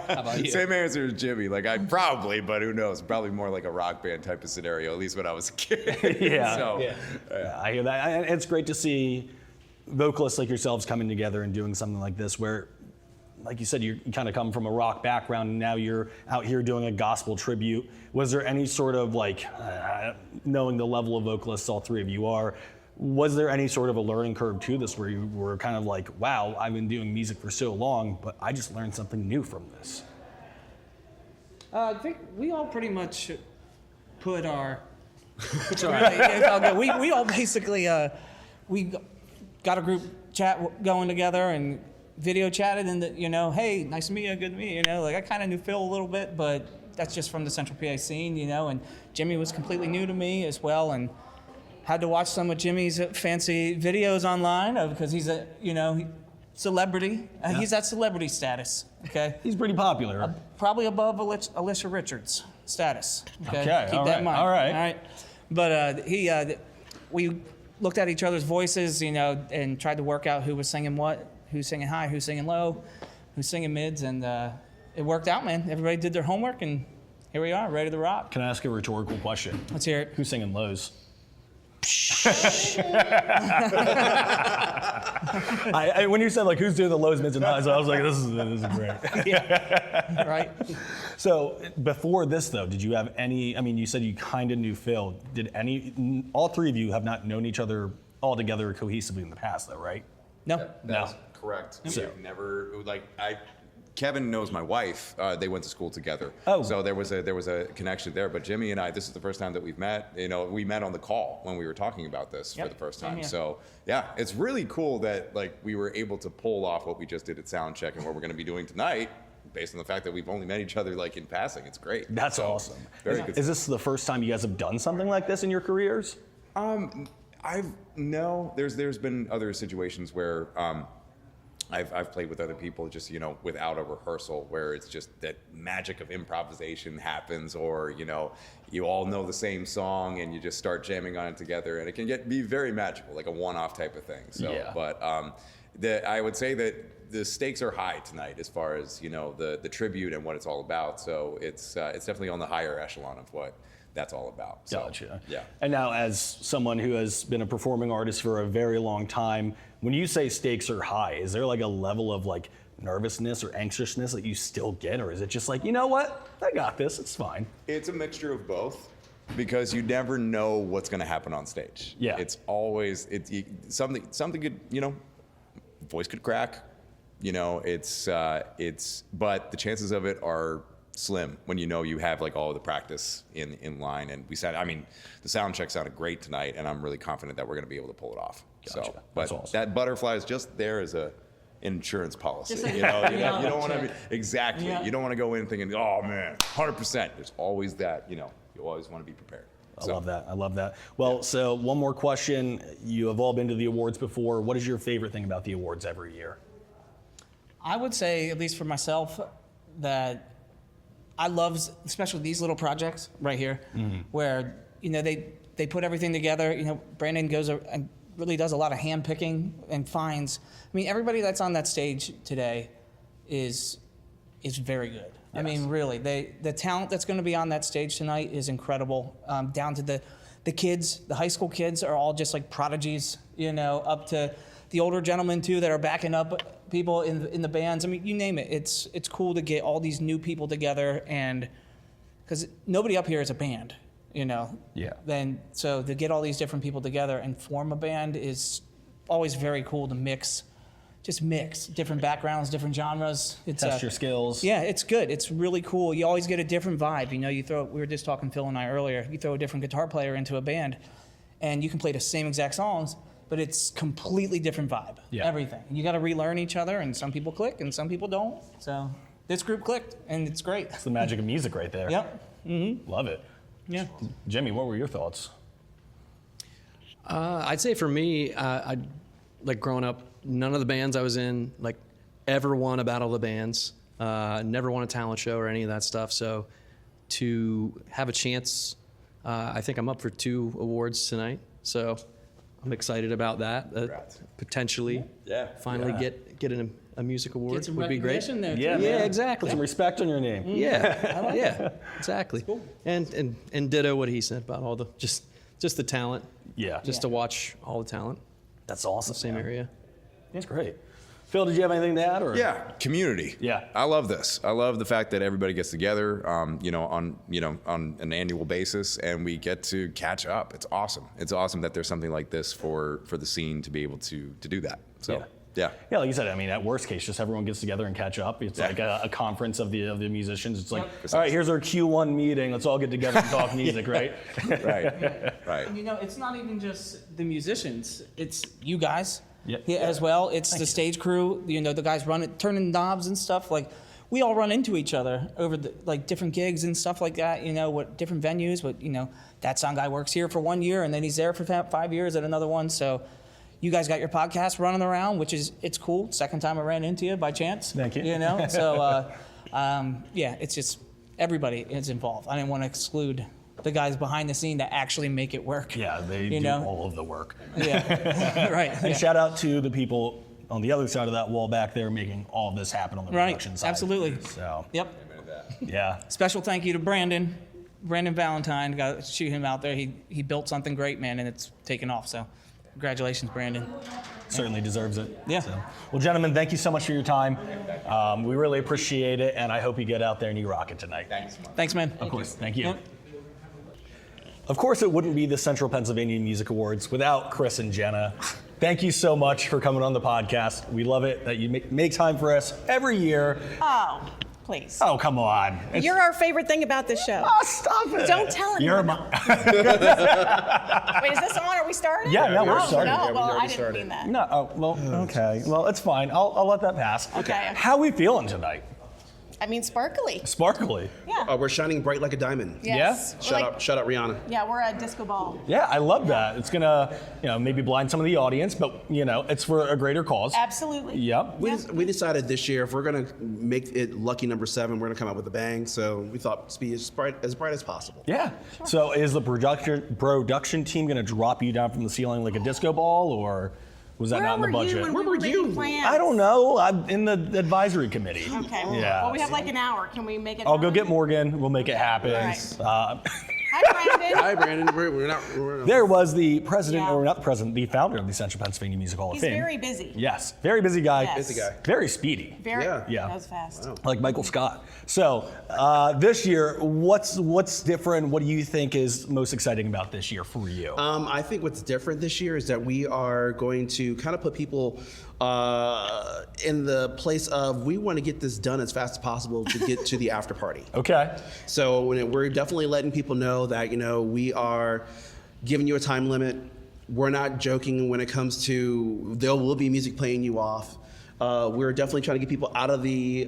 How about you? Same answer as Jimmy. Like, I probably, but who knows? Probably more like a rock band type of scenario, at least when I was a kid. Yeah. So, Yeah, I hear that. And it's great to see vocalists like yourselves coming together and doing something like this where, like you said, you kind of come from a rock background and now you're out here doing a gospel tribute. Was there any sort of knowing the level of vocalists all three of you are, was there any sort of a learning curve to this where you were kind of like, wow, I've been doing music for so long, but I just learned something new from this? I think we all pretty much put our. We all basically we got a group chat going together and video chatted and hey, nice to meet you, good to meet you. I kind of knew Phil a little bit, but that's just from the Central PA scene, and Jimmy was completely new to me as well, and had to watch some of Jimmy's fancy videos online because he's celebrity. He's at celebrity status. Okay. He's pretty popular. Probably above Alicia Richards status. Okay. Okay, Keep all that right, in mind. all right. All right. But we looked at each other's voices, and tried to work out who was singing what, who's singing high, who's singing low, who's singing mids, and it worked out, man. Everybody did their homework, and here we are, ready to rock. Can I ask a rhetorical question? Let's hear it. Who's singing lows? When you said like who's doing the lows, mids, and highs, I was like, this is great. Yeah. Right. So before this though, did you have any? I mean, you said you kind of knew Phil. Did all three of you have not known each other all together cohesively in the past, though, right? No. That's correct. So- We've never Kevin knows my wife. They went to school together. Oh. So there was a connection there. But Jimmy and I, this is the first time that we've met. We met on the call when we were talking about this for the first time. Yeah. So yeah, it's really cool that we were able to pull off what we just did at Soundcheck and what we're going to be doing tonight, based on the fact that we've only met each other in passing. It's great. That's awesome. Very good. Is this the first time you guys have done something like this in your careers? No. There's been other situations where I've played with other people just without a rehearsal, where it's just that magic of improvisation happens, or you all know the same song and you just start jamming on it together, and it can be very magical, like a one-off type of thing. So, Yeah. But I would say that the stakes are high tonight as far as the tribute and what it's all about. So it's definitely on the higher echelon of what that's all about. So, Gotcha. Yeah. And now, as someone who has been a performing artist for a very long time, when you say stakes are high, is there like a level of nervousness or anxiousness that you still get, or is it just you know what, I got this, it's fine? It's a mixture of both, because you never know what's going to happen on stage. Yeah. It's always something could voice could crack. But the chances of it are slim when you have all the practice in line. And the sound check sounded great tonight, and I'm really confident that we're going to be able to pull it off. Gotcha. So, That's but awesome. that butterfly is just there as a insurance policy. Just like you don't want to be exactly. Yeah. You don't want to go in thinking, oh man, 100%. There's always that. You always want to be prepared. I love that. Well, so one more question. You have all been to the awards before. What is your favorite thing about the awards every year? I would say, at least for myself, that I love especially these little projects right here, where they put everything together. Brandon goes and really does a lot of hand picking and finds. Everybody that's on that stage today is very good. Yes. Really, the talent that's going to be on that stage tonight is incredible. Down to the kids, the high school kids are all just like prodigies. Up to the older gentlemen too that are backing up people in the bands. You name it. It's cool to get all these new people together, and because nobody up here is a band. Yeah. Then so to get all these different people together and form a band is always very cool to mix different backgrounds, different genres. Test your skills. Yeah, it's good. It's really cool. You always get a different vibe. We were just talking, Phil and I earlier, you throw a different guitar player into a band and you can play the same exact songs, but it's completely different vibe. Yeah. Everything. You got to relearn each other, and some people click and some people don't. So this group clicked, and it's great. It's the magic of music right there. Yep. Mm-hmm. Love it. Yeah. Jimmy, what were your thoughts? I'd say for me, I growing up, none of the bands I was in ever won a battle of the bands. Never won a talent show or any of that stuff. So to have a chance, I think I'm up for 2 awards tonight. So I'm excited about that. Potentially, finally get a music award Get some would be great. recognition there, too. Yeah, Yeah, man. exactly. Put some respect on your name. Yeah, I like yeah, exactly. Cool. And ditto what he said about all the just the talent. Yeah. Just to watch all the talent. That's awesome. The same man. area. That's great. Phil, did you have anything to add? Or? Yeah, community. Yeah. I love this. I love the fact that everybody gets together, on an annual basis, and we get to catch up. It's awesome. It's awesome that there's something like this for the scene to be able to do that. So, yeah. Yeah, like you said, at worst case, just everyone gets together and catch up. It's like a conference of the musicians. It's like, all right, here's our Q1 meeting. Let's all get together and talk music, right? Right. And it's not even just the musicians. It's you guys Yep. as well. It's the stage crew. The guys turning knobs and stuff. We all run into each other over the different gigs and stuff like that. What different venues. But that sound guy works here for 1 year and then he's there for 5 years at another one. So, you guys got your podcast running around, which is, it's cool. Second time I ran into you by chance. Thank you. You know, so yeah, it's just everybody is involved. I didn't want to exclude the guys behind the scene that actually make it work. Yeah, they do all of the work. Yeah, right. And shout out to the people on the other side of that wall back there making all of this happen on the production side. Absolutely. So. Yep. Yeah. Special thank you to Brandon Valentine. Got to shoot him out there. He built something great, man, and it's taken off. So, congratulations, Brandon. Certainly deserves it. Yeah. So. Well, gentlemen, thank you so much for your time. We really appreciate it, and I hope you get out there and you rock it tonight. Thanks. Thanks, man. Of course. Thank you. Of course, it wouldn't be the Central Pennsylvania Music Awards without Chris and Jenna. Thank you so much for coming on the podcast. We love it that you make time for us every year. Oh, please. Oh, come on. You're our favorite thing about this show. Oh, stop it. Don't tell anyone. You're my... Wait, is this on? Are we starting? Yeah, no, we're starting. No, Yeah, we well, already I didn't mean that. No, oh, well, okay. Well, it's fine. I'll let that pass. Okay. How are we feeling tonight? I mean, sparkly. Sparkly. Yeah. We're shining bright like a diamond. Yes. Yeah? Shout out Rihanna. Yeah, we're a disco ball. Yeah, I love that. It's gonna, maybe blind some of the audience, but it's for a greater cause. Absolutely. Yep. We decided this year if we're gonna make it lucky number 7, we're gonna come out with a bang. So we thought to be as bright as possible. Yeah. Sure. So is the production team gonna drop you down from the ceiling like a disco ball, or was that not in the budget? Where were you? I don't know. I'm in the advisory committee. Okay. Yeah. Well, we have like an hour. Can we make it? I'll go get Morgan. We'll make it happen. All right. Hi, Brandon. Hi, Brandon. We're not. There was the president, or not the president, the founder of the Central Pennsylvania Music Hall of He's Fame. very busy. Yes, very busy guy. Yes. Busy guy. Very speedy. Very. Yeah. That was fast. Wow. Like Michael Scott. So this year, what's different? What do you think is most exciting about this year for you? I think what's different this year is that we are going to kind of put people in the place of we want to get this done as fast as possible to get to the after party. Okay. So we're definitely letting people know that we are giving you a time limit. We're not joking when it comes to there will be music playing you off. We're definitely trying to get people out of the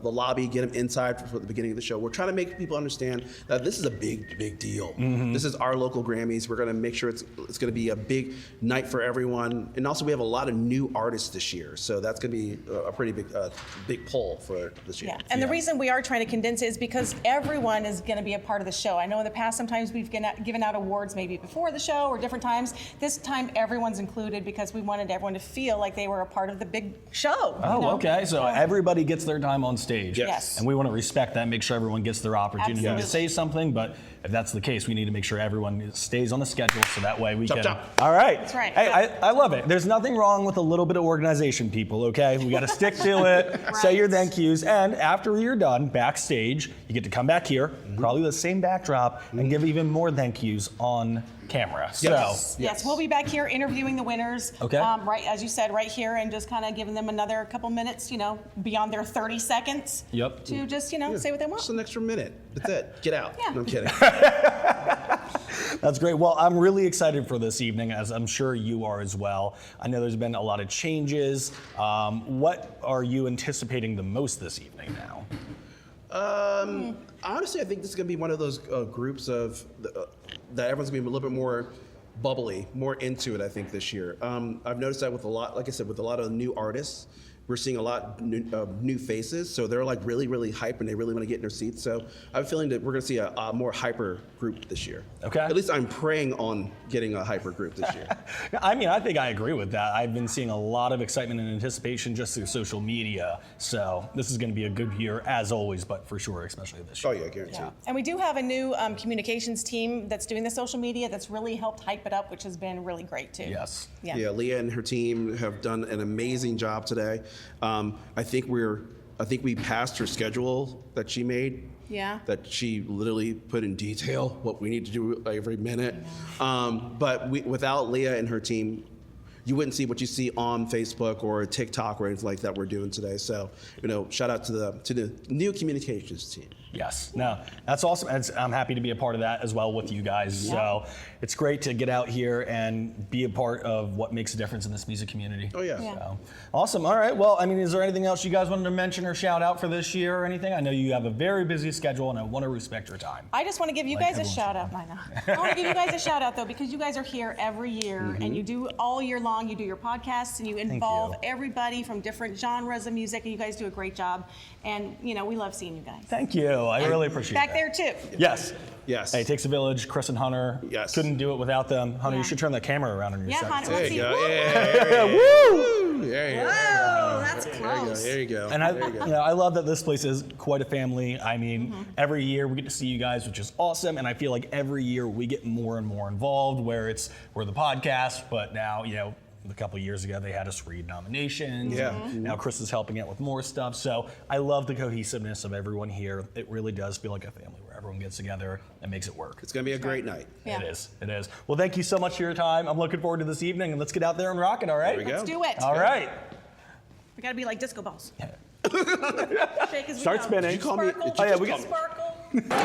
lobby, get them inside for the beginning of the show. We're trying to make people understand that this is a big deal. Mm-hmm. This is our local Grammys. We're going to make sure it's going to be a big night for everyone. And also, we have a lot of new artists this year, so that's going to be a pretty big pull for this year. Yeah, and the reason we are trying to condense it is because everyone is going to be a part of the show. I know in the past sometimes we've given out awards maybe before the show or different times. This time everyone's included because we wanted everyone to feel like they were a part of the big show. Oh, okay. So everybody gets their time on stage. Yes. And we want to respect that, make sure everyone gets their opportunity Absolutely. to say something. But if that's the case, we need to make sure everyone stays on the schedule so that way we Chop, can. chop. All right. That's right. Hey, I love it. There's nothing wrong with a little bit of organization, people, okay? We got to stick to it, say your thank yous. And after you're done, backstage, you get to come back here, probably the same backdrop, and give even more thank yous on camera. Yes. Yes, we'll be back here interviewing the winners. Okay. Right, as you said, right here, and just kind of giving them another couple minutes, beyond their 30 seconds. Yep. To just, say what they want. Just an extra minute. That's it. Get out. Yeah. No, I'm kidding. That's great. Well, I'm really excited for this evening, as I'm sure you are as well. I know there's been a lot of changes. What are you anticipating the most this evening now? Honestly, I think this is going to be one of those groups of that everyone's going to be a little bit more bubbly, more into it, I think, this year. I've noticed that with a lot, like I said, with a lot of new artists. We're seeing a lot of new faces, so they're like really, really hype and they really want to get in their seats. So I have a feeling that we're going to see a more hyper group this year. Okay. At least I'm praying on getting a hyper group this year. I mean, I think I agree with that. I've been seeing a lot of excitement and anticipation just through social media. So this is going to be a good year as always, but for sure, especially this year. Oh yeah, guaranteed. Yeah. And we do have a new communications team that's doing the social media that's really helped hype it up, which has been really great too. Yes. Yeah. Leah and her team have done an amazing job today. I think we passed her schedule that she made. Yeah. That she literally put in detail what we need to do every minute. But without Leah and her team, you wouldn't see what you see on Facebook or TikTok or anything like that we're doing today. So, shout out to the new communications team. Yes. No, that's awesome. I'm happy to be a part of that as well with you guys. Yeah. So it's great to get out here and be a part of what makes a difference in this music community. Oh, yeah. So, awesome. All right. Well, I mean, is there anything else you guys wanted to mention or shout out for this year or anything? I know you have a very busy schedule and I want to respect your time. I just want to give you guys a shout out. I want to give you guys a shout out though, because you guys are here every year and you do all year long. song, you do your podcasts, and you involve everybody from different genres of music, and you guys do a great job. And, you know, we love seeing you guys. Thank you. I really appreciate Back that. there, too. Yes. Yes. Hey, it takes a village. Chris and Hunter. Yes. Couldn't do it without them. Hunter, you should turn that camera around on your Yeah, side. Hunter, There let's you see. go. Woo! Yeah. Woo! There you go. Whoa, that's close. There you go. And I love that this place is quite a family. I mean, every year we get to see you guys, which is awesome. And I feel like every year we get more and more involved, we're the podcast, but now, you know, a couple of years ago they had us read nominations. Yeah. Now Chris is helping out with more stuff. So I love the cohesiveness of everyone here. It really does feel like a family where everyone gets together and makes it work. It's going to be a great night. Yeah. It is. It is. Well, thank you so much for your time. I'm looking forward to this evening, and let's get out there and rock it, all right? There we go. Let's do it. All right. We gotta be like disco balls. Shake as we Start go. spinning. Sparkle. Oh, yeah, we got- Sparkle.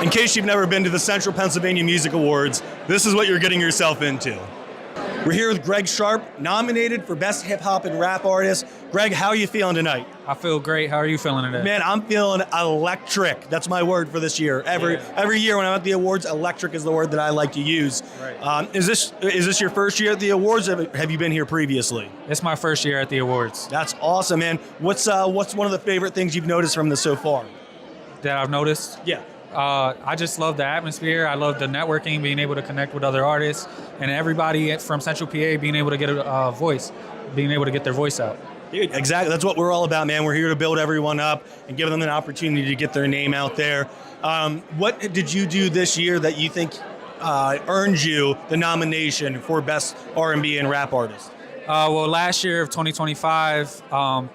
In case you've never been to the Central Pennsylvania Music Awards, this is what you're getting yourself into. We're here with Greg Sharp, nominated for Best Hip Hop and Rap Artist. Greg, how are you feeling tonight? I feel great. How are you feeling today? Man, I'm feeling electric. That's my word for this year. Every year when I'm at the awards, electric is the word that I like to use. Right. Is this your first year at the awards, or have you been here previously? It's my first year at the awards. That's awesome, man. What's one of the favorite things you've noticed from this so far? That I've noticed? Yeah. I just love the atmosphere. I love the networking, being able to connect with other artists, and everybody from Central PA being able to get a voice, being able to get their voice out. Dude, exactly. That's what we're all about, man. We're here to build everyone up and give them an opportunity to get their name out there. What did you do this year that you think earned you the nomination for Best R&B and Rap Artist? Well, last year of 2025,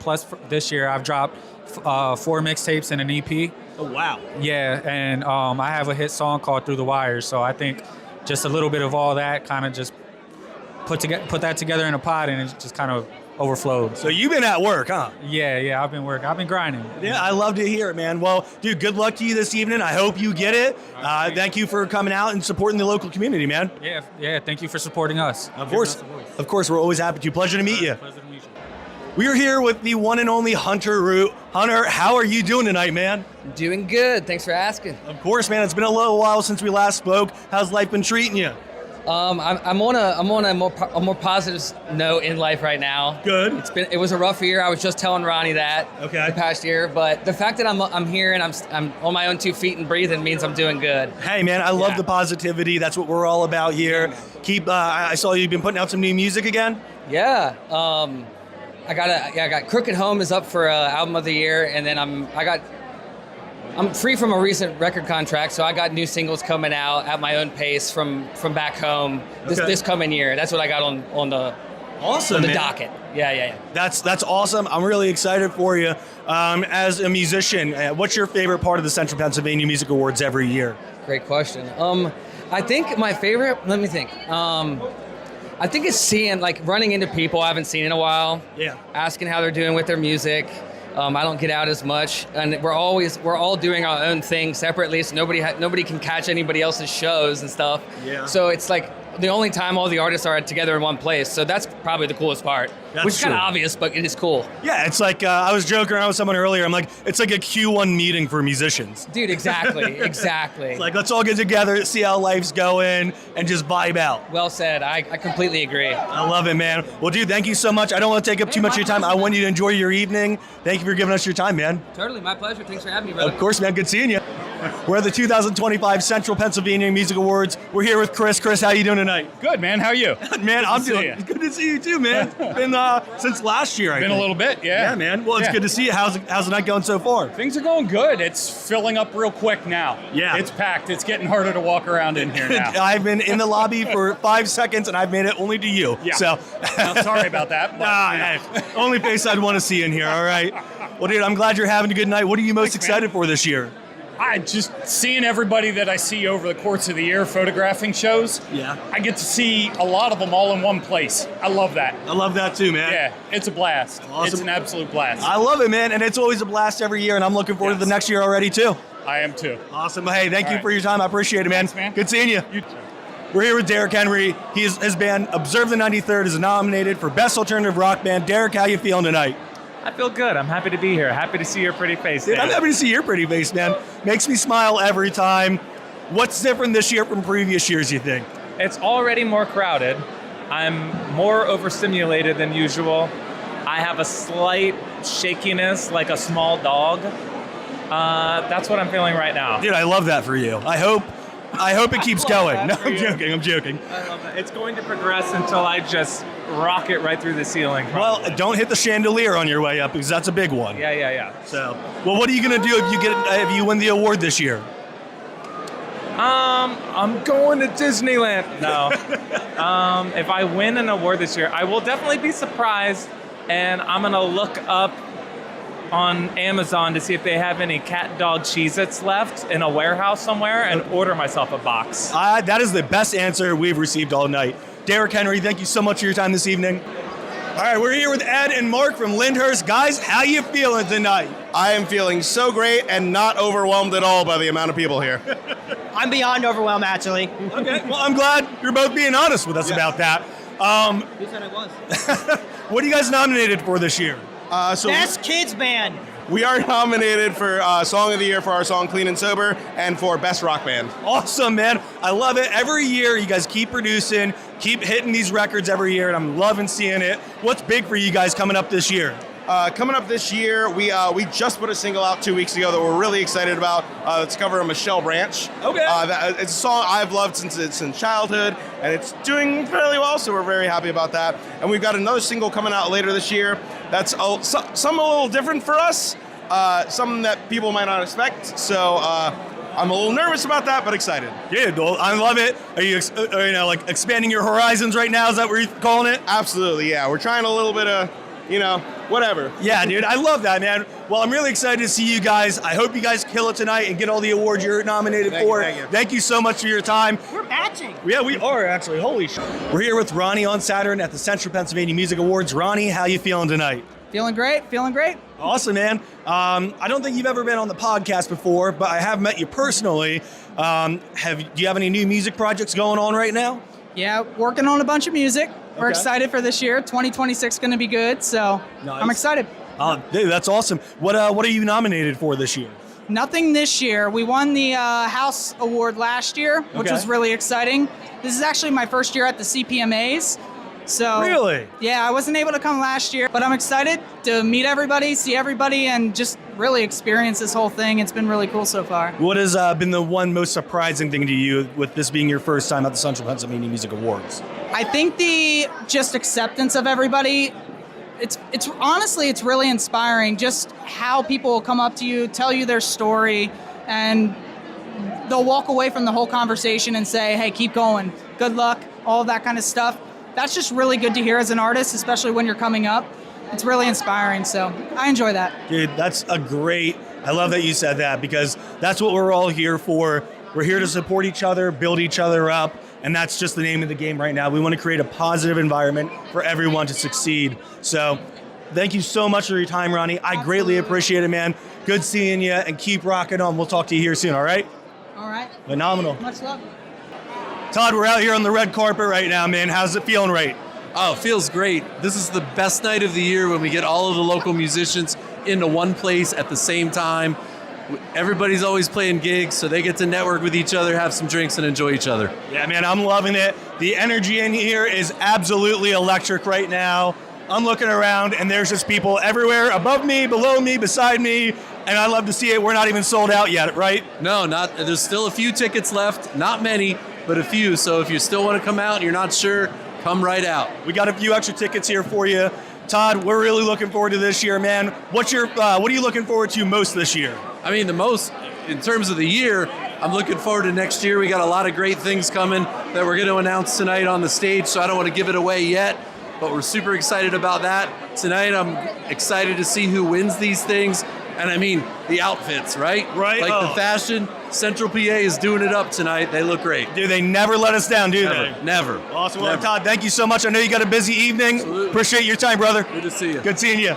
plus this year, I've dropped 4 mixtapes and an EP. Oh, wow. Yeah, and I have a hit song called Through the Wires, so I think just a little bit of all that kind of just put that together in a pot, and it just kind of overflowed. So you've been at work, huh? Yeah, I've been working. I've been grinding. Yeah, I love to hear it, man. Well, dude, good luck to you this evening. I hope you get it. Thank you for coming out and supporting the local community, man. Yeah. Thank you for supporting us. Of course, we're always happy to. Pleasure to meet you. We are here with the one and only Hunter Root. Hunter, how are you doing tonight, man? Doing good. Thanks for asking. Of course, man. It's been a little while since we last spoke. How's life been treating you? I'm on a more positive note in life right now. Good. It was a rough year. I was just telling Ronnie that. Okay. The past year, but the fact that I'm here and I'm on my own 2 feet and breathing means I'm doing good. Hey, man, I love the positivity. That's what we're all about here. I saw you've been putting out some new music again. Yeah. I got Crooked Home is up for album of the year, and then I'm free from a recent record contract, so I got new singles coming out at my own pace from back home this coming year. That's what I got on the docket. Yeah. That's awesome. I'm really excited for you. As a musician, what's your favorite part of the Central Pennsylvania Music Awards every year? Great question. I think my favorite. Let me think. I think it's running into people I haven't seen in a while. Yeah. Asking how they're doing with their music. I don't get out as much, and we're all doing our own thing separately, so nobody can catch anybody else's shows and stuff. Yeah. So it's like the only time all the artists are together in one place. So that's probably the coolest part. Which is kind of obvious, but it is cool. Yeah, it's like I was joking around with someone earlier. I'm like, it's like a Q1 meeting for musicians. Dude, exactly. It's like, let's all get together, see how life's going, and just vibe out. Well said. I completely agree. I love it, man. Well, dude, thank you so much. I don't want to take up too much of your time. I want you to enjoy your evening. Thank you for giving us your time, man. Totally, my pleasure. Thanks for having me, brother. Of course, man. Good seeing you. We're at the 2025 Central Pennsylvania Music Awards. We're here with Chris. Chris, how you doing tonight? Good, man. How are you? Man, I'm doing good to see you too, man. Been since last year, I think. Been a little bit, yeah. Yeah, man. Well, it's good to see you. How's the night going so far? Things are going good. It's filling up real quick now. Yeah. It's packed. It's getting harder to walk around in here now. I've been in the lobby for 5 seconds, and I've made it only to you. Yeah. So, I'm sorry about that. But, hey, only face I'd want to see in here, all right? Well, dude, I'm glad you're having a good night. What are you most excited for this year? I just seeing everybody that I see over the course of the year photographing shows. Yeah. I get to see a lot of them all in one place. I love that. I love that too, man. Yeah, it's a blast. Awesome. It's an absolute blast. I love it, man, and it's always a blast every year, and I'm looking forward to the next year already too. I am too. Awesome. Hey, thank you right. for your time. I appreciate it, man. Thanks, man. Good seeing you. We're here with Derek Henry. His band, Observe the 93rd, is nominated for Best Alternative Rock Band. Derek, how you feeling tonight? I feel good. I'm happy to be here. Happy to see your pretty face. Dude, I'm happy to see your pretty face, man. Makes me smile every time. What's different this year from previous years, you think? It's already more crowded. I'm more overstimulated than usual. I have a slight shakiness, like a small dog. That's what I'm feeling right now. Dude, I love that for you. I hope it keeps going. No, I'm joking. I love that. It's going to progress until I just rock it right through the ceiling. Probably. Well, don't hit the chandelier on your way up because that's a big one. Yeah. So, well, what are you gonna do if you win the award this year? I'm going to Disneyland. No. If I win an award this year, I will definitely be surprised, and I'm gonna look up on Amazon to see if they have any cat dog Cheez-Its left in a warehouse somewhere and order myself a box. That is the best answer we've received all night. Derrick Henry, thank you so much for your time this evening. All right, we're here with Ed and Mark from Lyndhurst. Guys, how you feeling tonight? I am feeling so great and not overwhelmed at all by the amount of people here. I'm beyond overwhelmed, actually. Okay, well, I'm glad you're both being honest with us about that. Who said I was? What are you guys nominated for this year? Best Kids Band. We are nominated for Song of the Year for our song Clean and Sober and for Best Rock Band. Awesome, man. I love it. Every year, you guys keep producing, keep hitting these records every year, and I'm loving seeing it. What's big for you guys coming up this year? Coming up this year, we just put a single out 2 weeks ago that we're really excited about. It's a cover of Michelle Branch. Okay. It's a song I've loved since childhood, and it's doing fairly well, so we're very happy about that. And we've got another single coming out later this year that's some a little different for us, something that people might not expect. So I'm a little nervous about that, but excited. Yeah, well, I love it. Are you like expanding your horizons right now? Is that what you're calling it? Absolutely, yeah. We're trying a little bit of, whatever. Yeah, dude, I love that, man. Well, I'm really excited to see you guys. I hope you guys kill it tonight and get all the awards you're nominated for. Thank you. Thank you so much for your time. We're batching. Yeah, we are actually. Holy shit. We're here with Ronnie on Saturn at the Central Pennsylvania Music Awards. Ronnie, how you feeling tonight? Feeling great. Awesome, man. I don't think you've ever been on the podcast before, but I have met you personally. Do you have any new music projects going on right now? Yeah, working on a bunch of music. We're Okay. excited for this year. 2026 is going to be good, so Nice. I'm excited. Dude, that's awesome. What are you nominated for this year? Nothing this year. We won the House Award last year, which Okay. was really exciting. This is actually my first year at the CPMAs. So Really? Yeah, I wasn't able to come last year, but I'm excited to meet everybody, see everybody, and just really experience this whole thing. It's been really cool so far. What has been the one most surprising thing to you with this being your first time at the Central Pennsylvania Music Awards? I think the just acceptance of everybody, it's honestly, it's really inspiring just how people will come up to you, tell you their story, and they'll walk away from the whole conversation and say, hey, keep going, good luck, all of that kind of stuff. That's just really good to hear as an artist, especially when you're coming up. It's really inspiring, so I enjoy that. Dude, I love that you said that because that's what we're all here for. We're here to support each other, build each other up, and that's just the name of the game right now. We want to create a positive environment for everyone to succeed. So thank you so much for your time, Ronnie. I greatly appreciate it, man. Good seeing you, and keep rocking on. We'll talk to you here soon, all right? All right. Phenomenal. Much love. Todd, we're out here on the red carpet right now, man. How's it feeling right? Oh, it feels great. This is the best night of the year when we get all of the local musicians into one place at the same time. Everybody's always playing gigs, so they get to network with each other, have some drinks, and enjoy each other. Yeah, man, I'm loving it. The energy in here is absolutely electric right now. I'm looking around, and there's just people everywhere, above me, below me, beside me, and I love to see it. We're not even sold out yet, right? No, there's still a few tickets left. Not many, but a few. So if you still want to come out and you're not sure, come right out. We got a few extra tickets here for you. Todd, we're really looking forward to this year, man. What are you looking forward to most this year? I mean, the most, in terms of the year, I'm looking forward to next year. We got a lot of great things coming that we're going to announce tonight on the stage, so I don't want to give it away yet, but we're super excited about that. Tonight, I'm excited to see who wins these things. And I mean, the outfits, right? Right. Like the fashion, Central PA is doing it up tonight. They look great. Dude, they never let us down, do they? Never. Awesome. Well, Never. Todd, thank you so much. I know you got a busy evening. Absolutely. Appreciate your time, brother. Good to see you. Good seeing you.